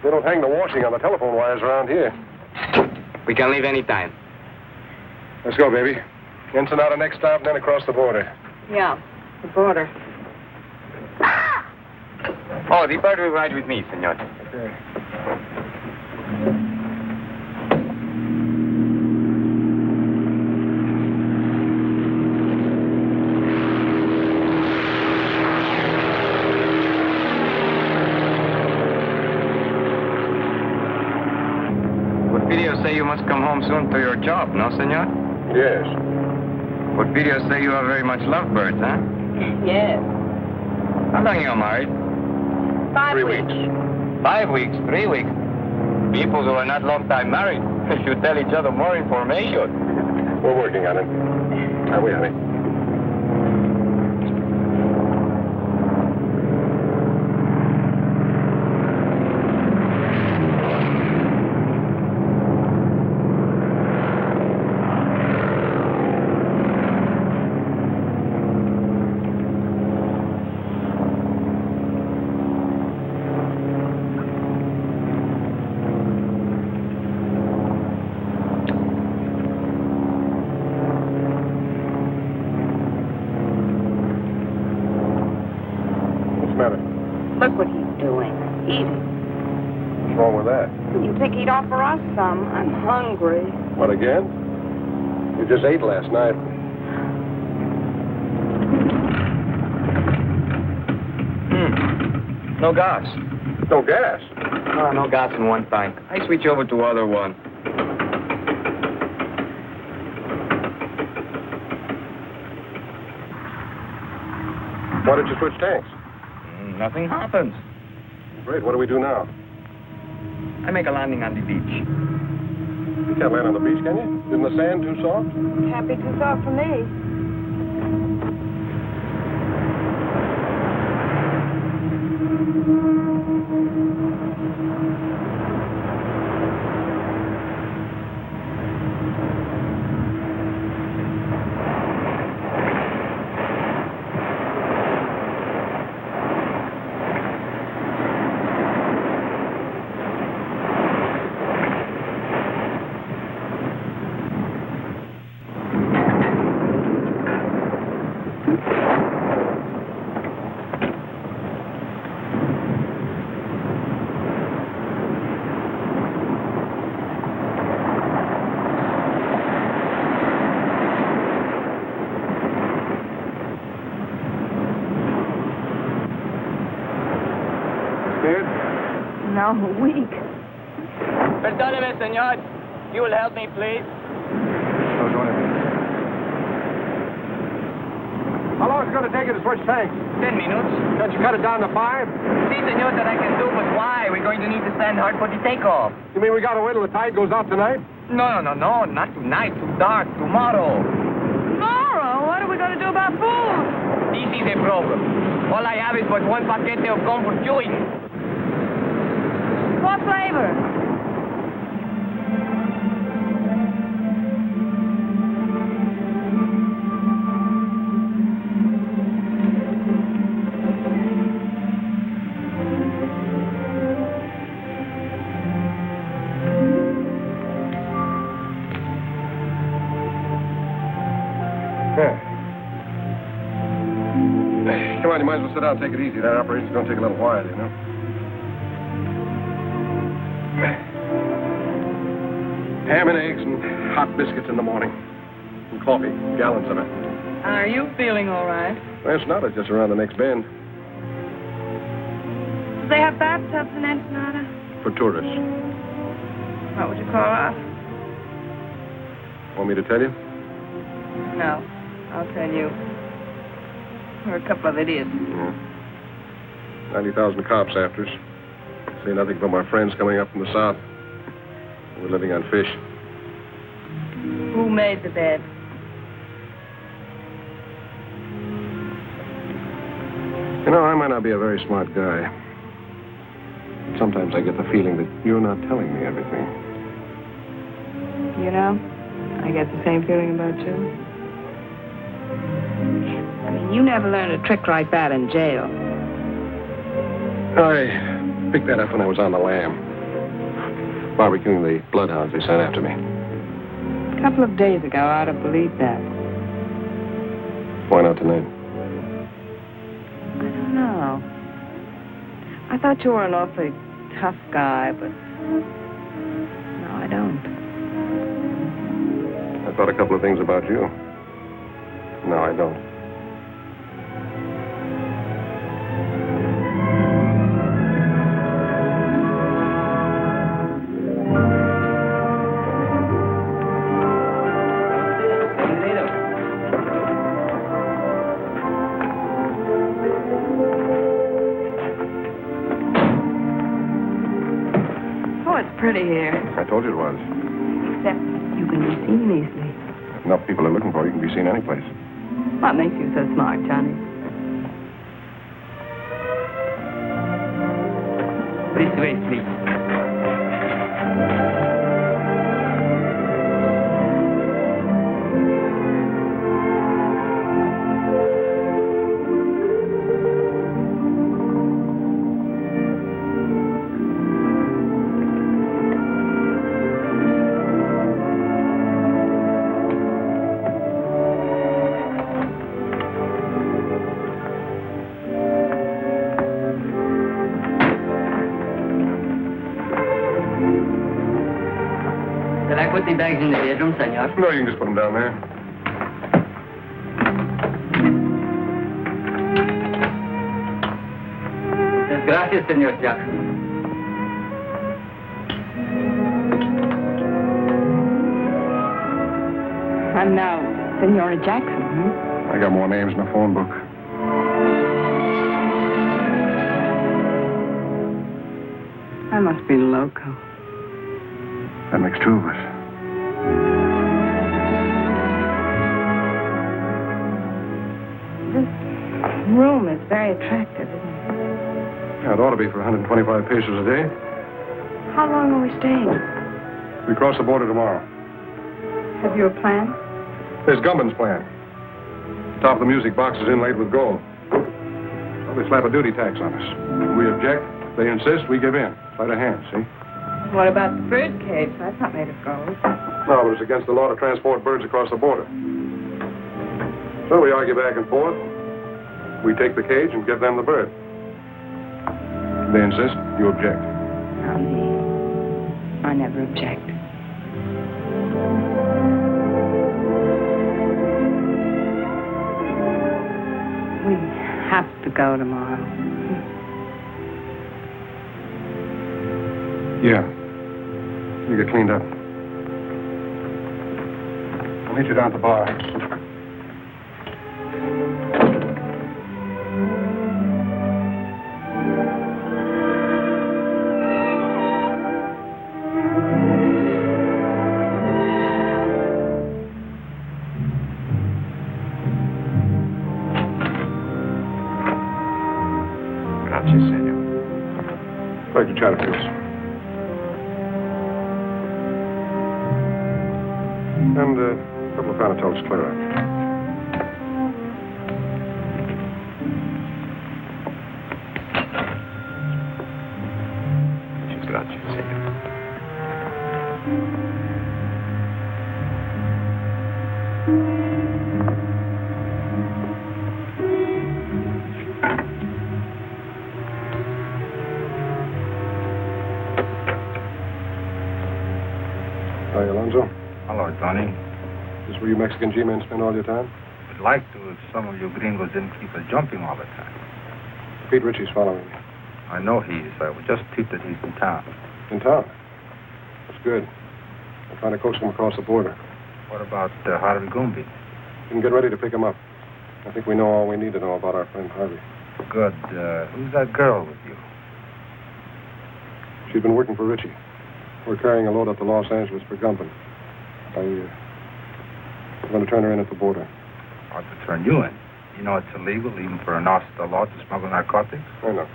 They don't hang the washing on the telephone wires around here. We can leave any time. Let's go, baby. Ensenada next stop, then across the border. Yeah, the border. Oh, the bird will ride with me, senor. Okay. What videos say you must come home soon to your job, no, senor? Yes. What videos say you are very much lovebirds, huh? Yes. How long you married? 5 3 weeks. weeks. 5 weeks, 3 weeks. People who are not long time married should tell each other more information. We're working on it. Are we, honey? Look what he's doing. Eating. What's wrong with that? You think he'd offer us some? I'm hungry. What, again? You just ate last night. No gas. No gas? No, no gas in one tank. I switch over to other one. Why did you switch tanks? Nothing happens. Great, what do we do now? I make a landing on the beach. You can't land on the beach, can you? Isn't the sand too soft? Can't be too soft for me. No, weak. Perdóneme, señor. You will help me, please. No, don't have How long is it going to take you to switch tanks? 10 minutes. Can't you cut it down to 5? See, senor, that I can do, but why? We're going to need to stand hard for the takeoff. You mean we got to wait till the tide goes out tonight? No, not tonight. Too dark. Tomorrow. Tomorrow? What are we going to do about food? This is a problem. All I have is but one paquete of gum for chewing. What flavor? Come on, you might as well sit down and take it easy. That operation's going to take a little while, you know. Ham and eggs and hot biscuits in the morning. And coffee, gallons of it. Are you feeling all right? Well, it's not. It's just around the next bend. Do they have bathtubs in Ensenada? For tourists. What would you call us? Want me to tell you? No, I'll tell you. We're a couple of idiots. Yeah. 90,000 cops after us. Say nothing but my friends coming up from the south. We're living on fish. Who made the bed? You know, I might not be a very smart guy. sometimes I get the feeling that you're not telling me everything. You know, I get the same feeling about you. I mean, you never learned a trick like that in jail. I picked that up when I was on the lam. Barbecuing the bloodhounds they sent after me. A couple of days ago, I'd have believed that. Why not tonight? I don't know. I thought you were an awfully tough guy, but no, I don't. I thought a couple of things about you. No, I don't. Pretty here. I told you it was. Except you can be seen easily. If enough people are looking for you, you can be seen any place. What makes you so smart, Johnny? This way, please. Put the bags in the bedroom, senor. No, you can just put them down there. Gracias, senor Jackson. I'm now Senora Jackson, I got more names in the phone book. I must be loco. That makes two of us. This room is very attractive, isn't it? Yeah, it ought to be for 125 pesos a day. How long are we staying? We cross the border tomorrow. Have you a plan? There's Gumben's plan. The top of the music box is inlaid with gold. Well, they slap a duty tax on us. We object, they insist, we give in. Sleight of hand, see? What about the bird cage? That's not made of gold. No, but it's against the law to transport birds across the border. So we argue back and forth. We take the cage and give them the bird. They insist, you object. Not me. I never object. We have to go tomorrow. Yeah. You get cleaned up. I'll meet you down at the bar. Gracias, senor. Thank you, Chatterfields. And a couple of Panatellas clear out. Muchas gracias, senor. Hi, Alonzo. Hello, Tony. This is where you Mexican G-men spend all your time? I'd like to if some of you gringos didn't keep us jumping all the time. Pete Ritchie's following me. I know he is. I was just peeped that he's in town. In town? That's good. I'm trying to coax him across the border. What about Harvey Gumby? You can get ready to pick him up. I think we know all we need to know about our friend Harvey. Good. Who's that girl with you? She's been working for Ritchie. We're carrying a load up to Los Angeles for Gumpen. I'm going to turn her in at the border. Or to turn you in? You know it's illegal, even for an officer of the law, to smuggle narcotics? I know.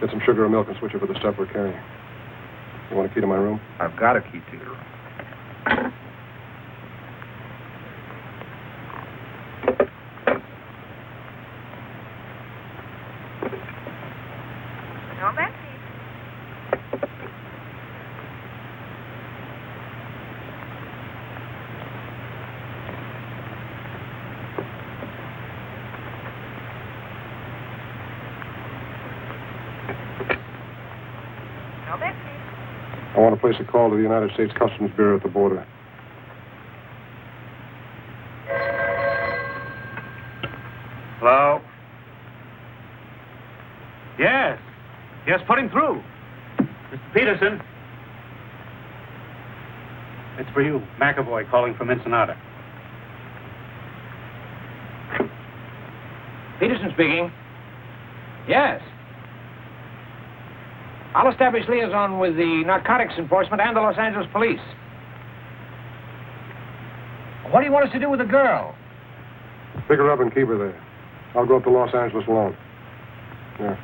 Get some sugar and milk and switch it for the stuff we're carrying. You want a key to my room? I've got a key to your room. I want to place a call to the United States Customs Bureau at the border. Hello? Yes. Yes, put him through. Mr. Peterson. It's for you, McAvoy calling from Ensenada. Peterson speaking. Yes. I'll establish liaison with the narcotics enforcement and the Los Angeles police. What do you want us to do with the girl? Pick her up and keep her there. I'll go up to Los Angeles alone. Yeah.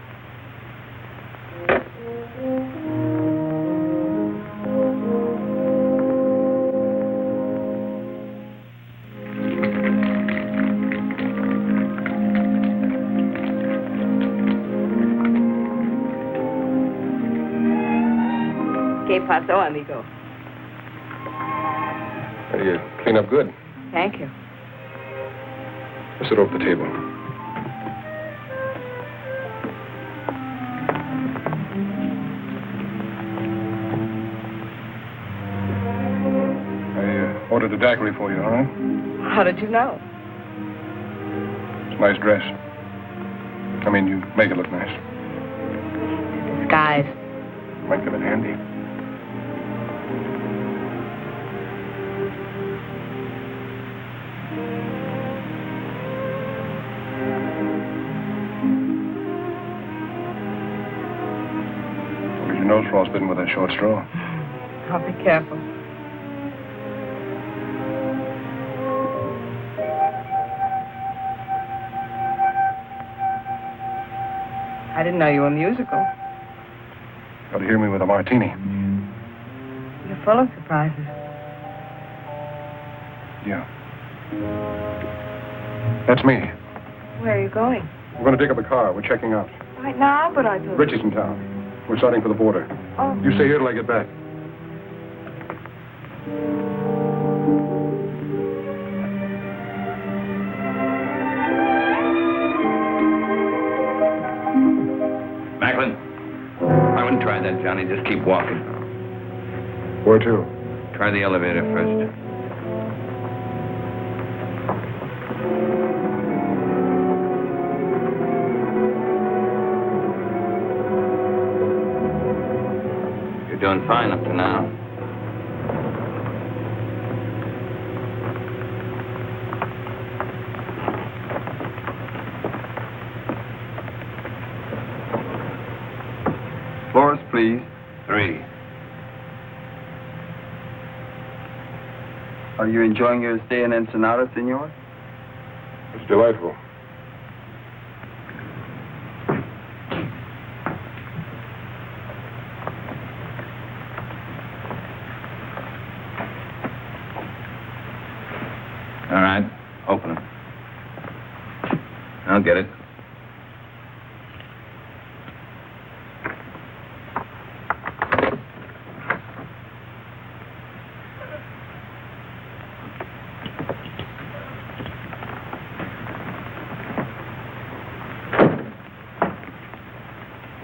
¿Qué pasó, amigo? You clean up good. Thank you. Let's sit over the table. I ordered a daiquiri for you, all right? How did you know? It's a nice dress. I mean, you make it look nice. Disguise. Might come in handy. Nose frostbitten with a short straw. I'll be careful. I didn't know you were musical. Got to hear me with a martini. You're full of surprises. Yeah. That's me. Where are you going? We're going to dig up a car. We're checking out. Right now, but I thought... Richie's in town. We're starting for the border. Oh. You stay here till I get back. Macklin, I wouldn't try that, Johnny. Just keep walking. Where to? Try the elevator first. Doing fine up to now. Floors, please. 3. Are you enjoying your stay in Ensenada, senor? It's delightful. All right, open it. I'll get it.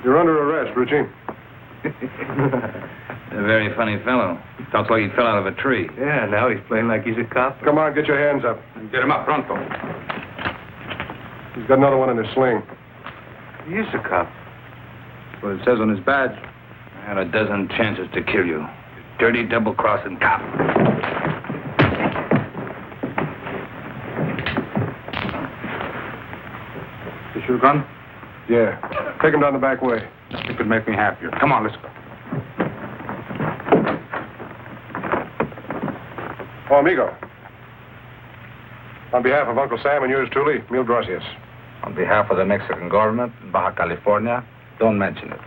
You're under arrest, Richie. A very funny fellow. Talks like he fell out of a tree. Yeah, now he's playing like he's a cop. Come on, get your hands up. Get him up, pronto. He's got another one in his sling. He is a cop. That's what it says on his badge. I had a dozen chances to kill you. Dirty, double-crossing cop. Is your gun? Yeah. Take him down the back way. It could make me happier. Come on, let's go. Oh, amigo. On behalf of Uncle Sam and yours truly, mil gracias. On behalf of the Mexican government in Baja California, Don't mention it.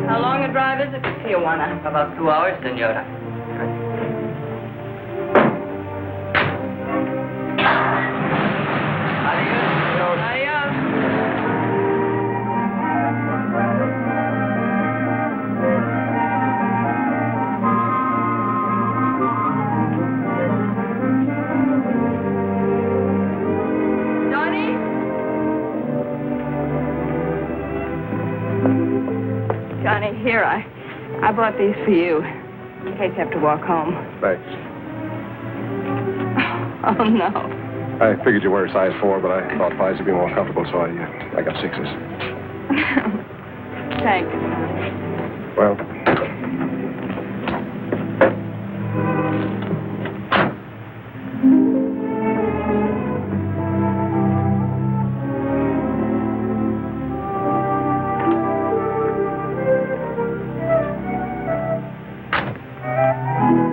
How long a drive is it to Tijuana? About 2 hours, senora. Johnny, here, I bought these for you, in case you have to walk home. Thanks. Oh, no. I figured you were a size 4, but I thought 5s would be more comfortable, so I got 6s. Thanks. Well,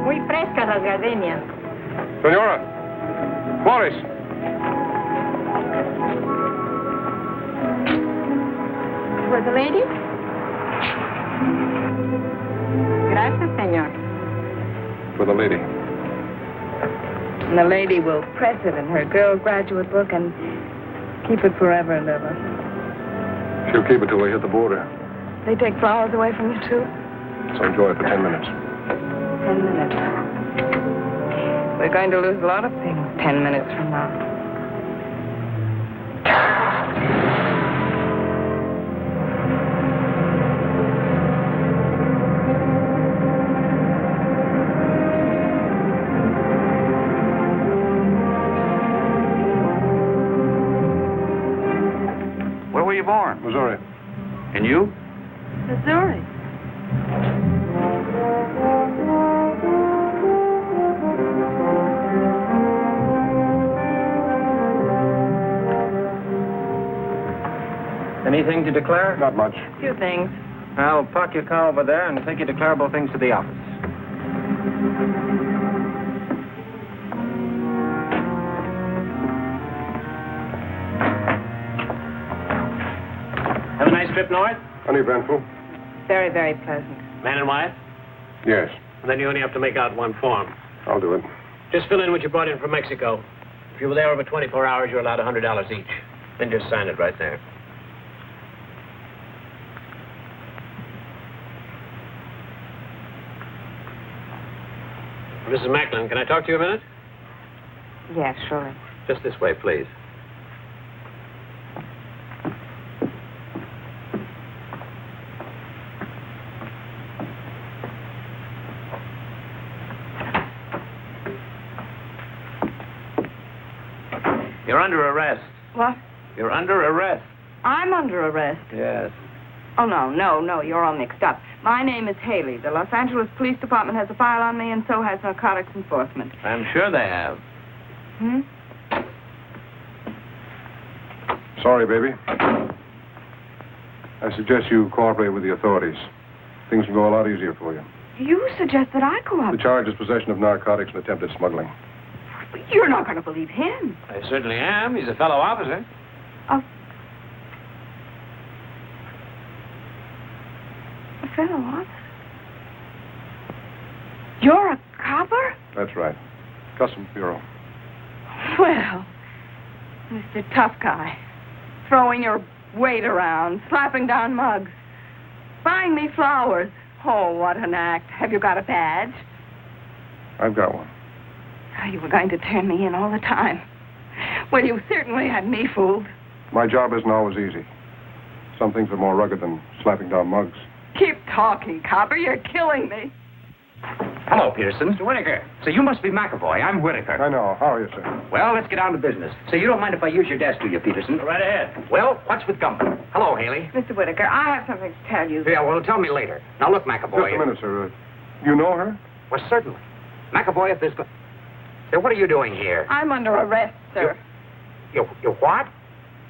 Muy frescas las gardenias. Senora! Morris! For the lady? Gracias, señor. For the lady. And the lady will press it in her girl graduate book and keep it forever and ever. She'll keep it till we hit the border. They take flowers away from you, too? So enjoy it for 10 minutes. 10 minutes. We're going to lose a lot of things 10 minutes from now. Where were you born? Missouri. And you? Missouri. Anything to declare? Not much. Few things. I'll park your car over there and take your declarable things to the office. Have a nice trip north? Uneventful? Very, very pleasant. Man and wife? Yes. And then you only have to make out one form. I'll do it. Just fill in what you brought in from Mexico. If you were there over 24 hours, you're allowed $100 each. Then just sign it right there. Mrs. Macklin, can I talk to you a minute? Yeah, sure. Just this way, please. You're under arrest. What? You're under arrest. I'm under arrest. Yes. Oh, no, you're all mixed up. My name is Haley. The Los Angeles Police Department has a file on me, and so has Narcotics Enforcement. I'm sure they have. Hmm? Sorry, baby. I suggest you cooperate with the authorities. Things will go a lot easier for you. You suggest that I The cooperate? charge is possession of narcotics and attempted smuggling. You're not going to believe him. I certainly am. He's a fellow officer. Oh. A fellow officer? You're a copper? That's right. Customs Bureau. Well, Mr. Tough Guy, throwing your weight around, slapping down mugs, buying me flowers. Oh, what an act. Have you got a badge? I've got one. Oh, you were going to turn me in all the time. Well, you certainly had me fooled. My job isn't always easy. Some things are more rugged than slapping down mugs. Keep talking, copper. You're killing me. Hello, Peterson. Mr. Whitaker. So you must be McAvoy. I'm Whitaker. I know. How are you, sir? Well, let's get down to business. So you don't mind if I use your desk, do you, Peterson? Go right ahead. Well, what's with Gump? Hello, Haley. Mr. Whitaker, I have something to tell you. Yeah, well, tell me later. Now, look, McAvoy. Just a minute, sir. You know her? Well, certainly. McAvoy, if there's... Hey, what are you doing here? I'm under arrest, sir. You what?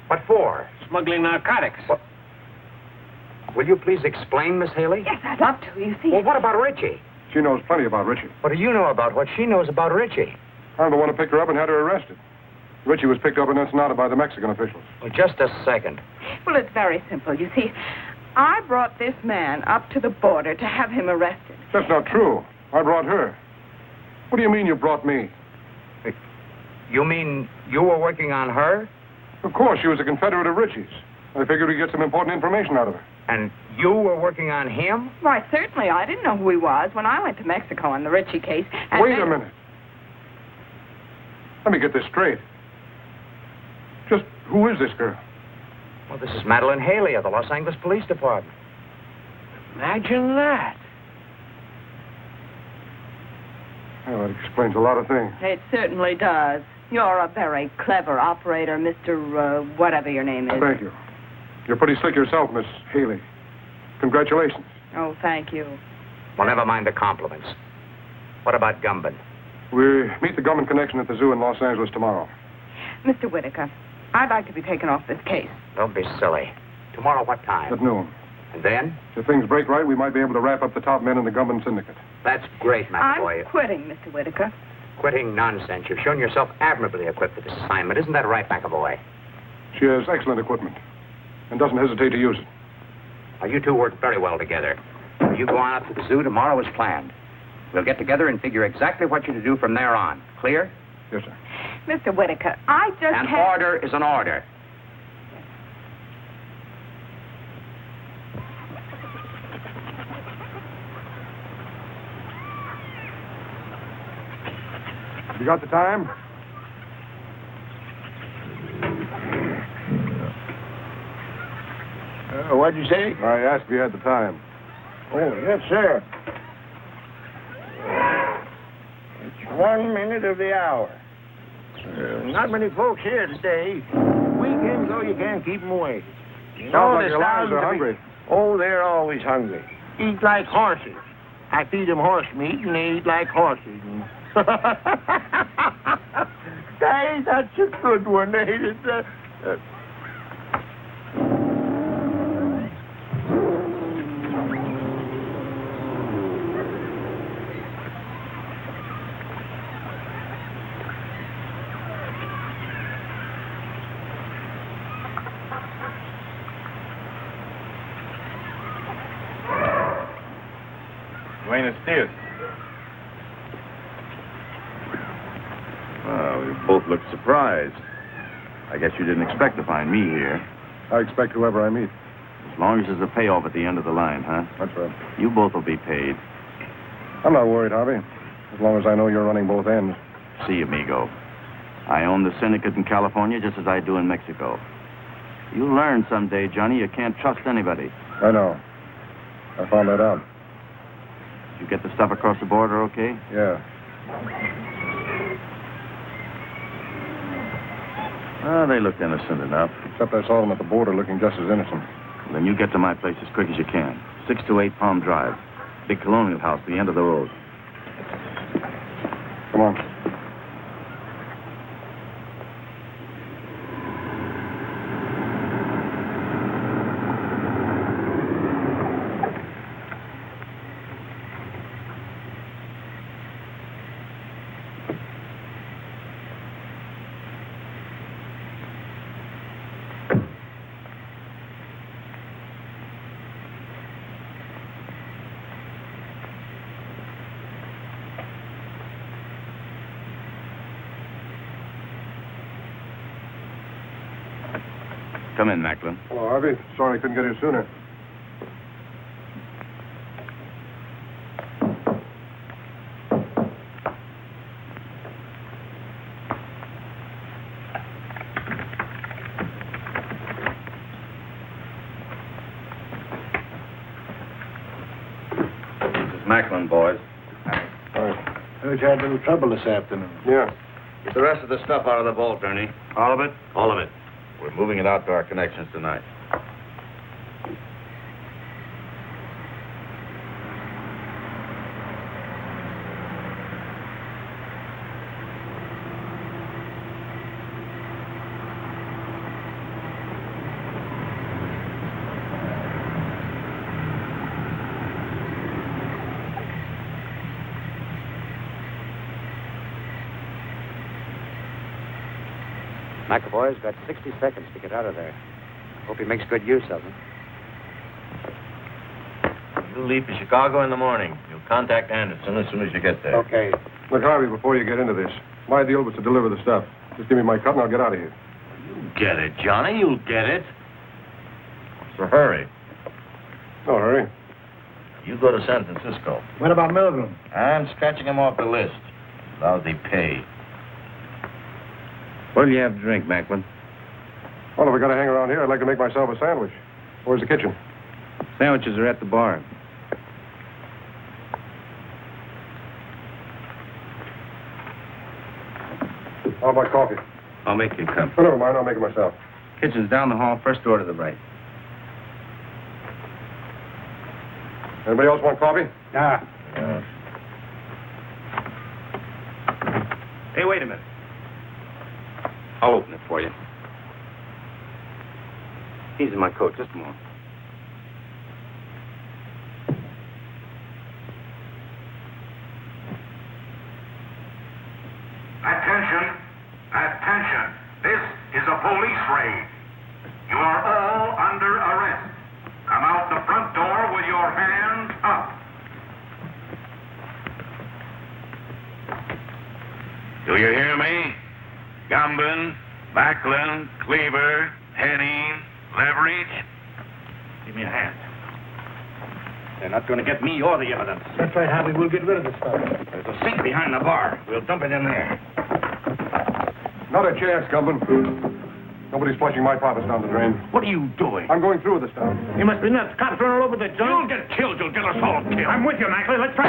What for? Smuggling narcotics. What? Will you please explain, Miss Haley? Yes, I'd love to, you see. Well, what about Richie? She knows plenty about Richie. What do you know about what she knows about Richie? I'm the one who picked her up and had her arrested. Richie was picked up in Ensenada by the Mexican officials. Well, just a second. Well, it's very simple. You see, I brought this man up to the border to have him arrested. That's not true. I brought her. What do you mean you brought me? You mean you were working on her? Of course, she was a Confederate of Richie's. I figured we'd get some important information out of her. And you were working on him? Why, certainly. I didn't know who he was when I went to Mexico on the Richie case. Wait a minute. Let me get this straight. Just who is this girl? Well, this is Madeline Haley of the Los Angeles Police Department. Imagine that. Well, that explains a lot of things. It certainly does. You're a very clever operator, Mr. Whatever your name is. Thank you. You're pretty slick yourself, Miss Haley. Congratulations. Oh, thank you. Well, never mind the compliments. What about Gumban? We meet the Gumban connection at the zoo in Los Angeles tomorrow. Mr. Whitaker, I'd like to be taken off this case. Don't be silly. Tomorrow what time? At noon. And then? If things break right, we might be able to wrap up the top men in the Gumban syndicate. That's great, McAvoy. I'm quitting, Mr. Whitaker. Quitting nonsense. You've shown yourself admirably equipped for this assignment. Isn't that right, McAvoy? She has excellent equipment and doesn't hesitate to use it. Now, you two work very well together. You go on up to the zoo tomorrow as planned. We'll get together and figure exactly what you're to do from there on. Clear? Yes, sir. Mr. Whitaker, I just An order is an order. You got the time? What'd you say? I asked if you had the time. Oh, yes, sir. It's 1 minute of the hour. Not many folks here today. Weekends, though, you can't keep them away. You Sounds like the your lions sound are of the- hungry. Oh, they're always hungry. Eat like horses. I feed them horse meat, and they eat like horses. Hey, that's a good one, ain't it? Buenos dias. Well, you both look surprised. I guess you didn't expect to find me here. I expect whoever I meet. As long as there's a payoff at the end of the line, huh? That's right. You both will be paid. I'm not worried, Harvey. As long as I know you're running both ends. See, amigo. I own the syndicate in California just as I do in Mexico. You'll learn someday, Johnny, you can't trust anybody. I know. I found that out. You get the stuff across the border okay? Yeah. They looked innocent enough. Except I saw them at the border looking just as innocent. Well, then you get to my place as quick as you can. 628 Palm Drive. Big colonial house at the end of the road. Come on. Come in, Macklin. Hello, Harvey. Sorry I couldn't get here sooner. This is Macklin, boys. Heard you had a little trouble this afternoon. Yeah. Get the rest of the stuff out of the vault, Ernie. All of it? All of it. We're moving it out to our connections tonight. McAvoy's got 60 seconds to get out of there. Hope he makes good use of them. You leave for Chicago in the morning. You'll contact Anderson as soon as you get there. Okay. Look, Harvey, before you get into this, my deal was to deliver the stuff. Just give me my cut and I'll get out of here. You'll get it, Johnny. You'll get it. What's the hurry? No hurry. You go to San Francisco. What about Milgram? I'm scratching him off the list. Lousy pay. What'll you have to drink, Macklin? Well, if we're going to hang around here, I'd like to make myself a sandwich. Where's the kitchen? Sandwiches are at the bar. How about coffee? I'll make you a cup. Oh, never mind. I'll make it myself. Kitchen's down the hall, first door to the right. Anybody else want coffee? Nah. Hey, wait a minute. I'll open it for you. He's in my coat. Just a moment. Attention! Attention! This is a police raid. You are all under arrest. Come out the front door with your hands up. Do you hear me? Gumbin, Macklin, Cleaver, Henning, Leverage. Give me a hand. They're not going to get me or the evidence. That's right, Harvey. We'll get rid of the stuff. There's a sink behind the bar. We'll dump it in there. Not a chance, Gumbin. Nobody's flushing my profits down the drain. What are you doing? I'm going through with the stuff. You must be nuts. Cops running all over the joint. You'll get killed. You'll get us all killed. I'm with you, Macklin. Let's try.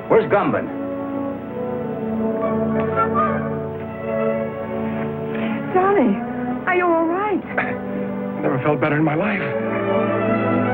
Where's Gumbin? Johnny, are you all right? Never felt better in my life.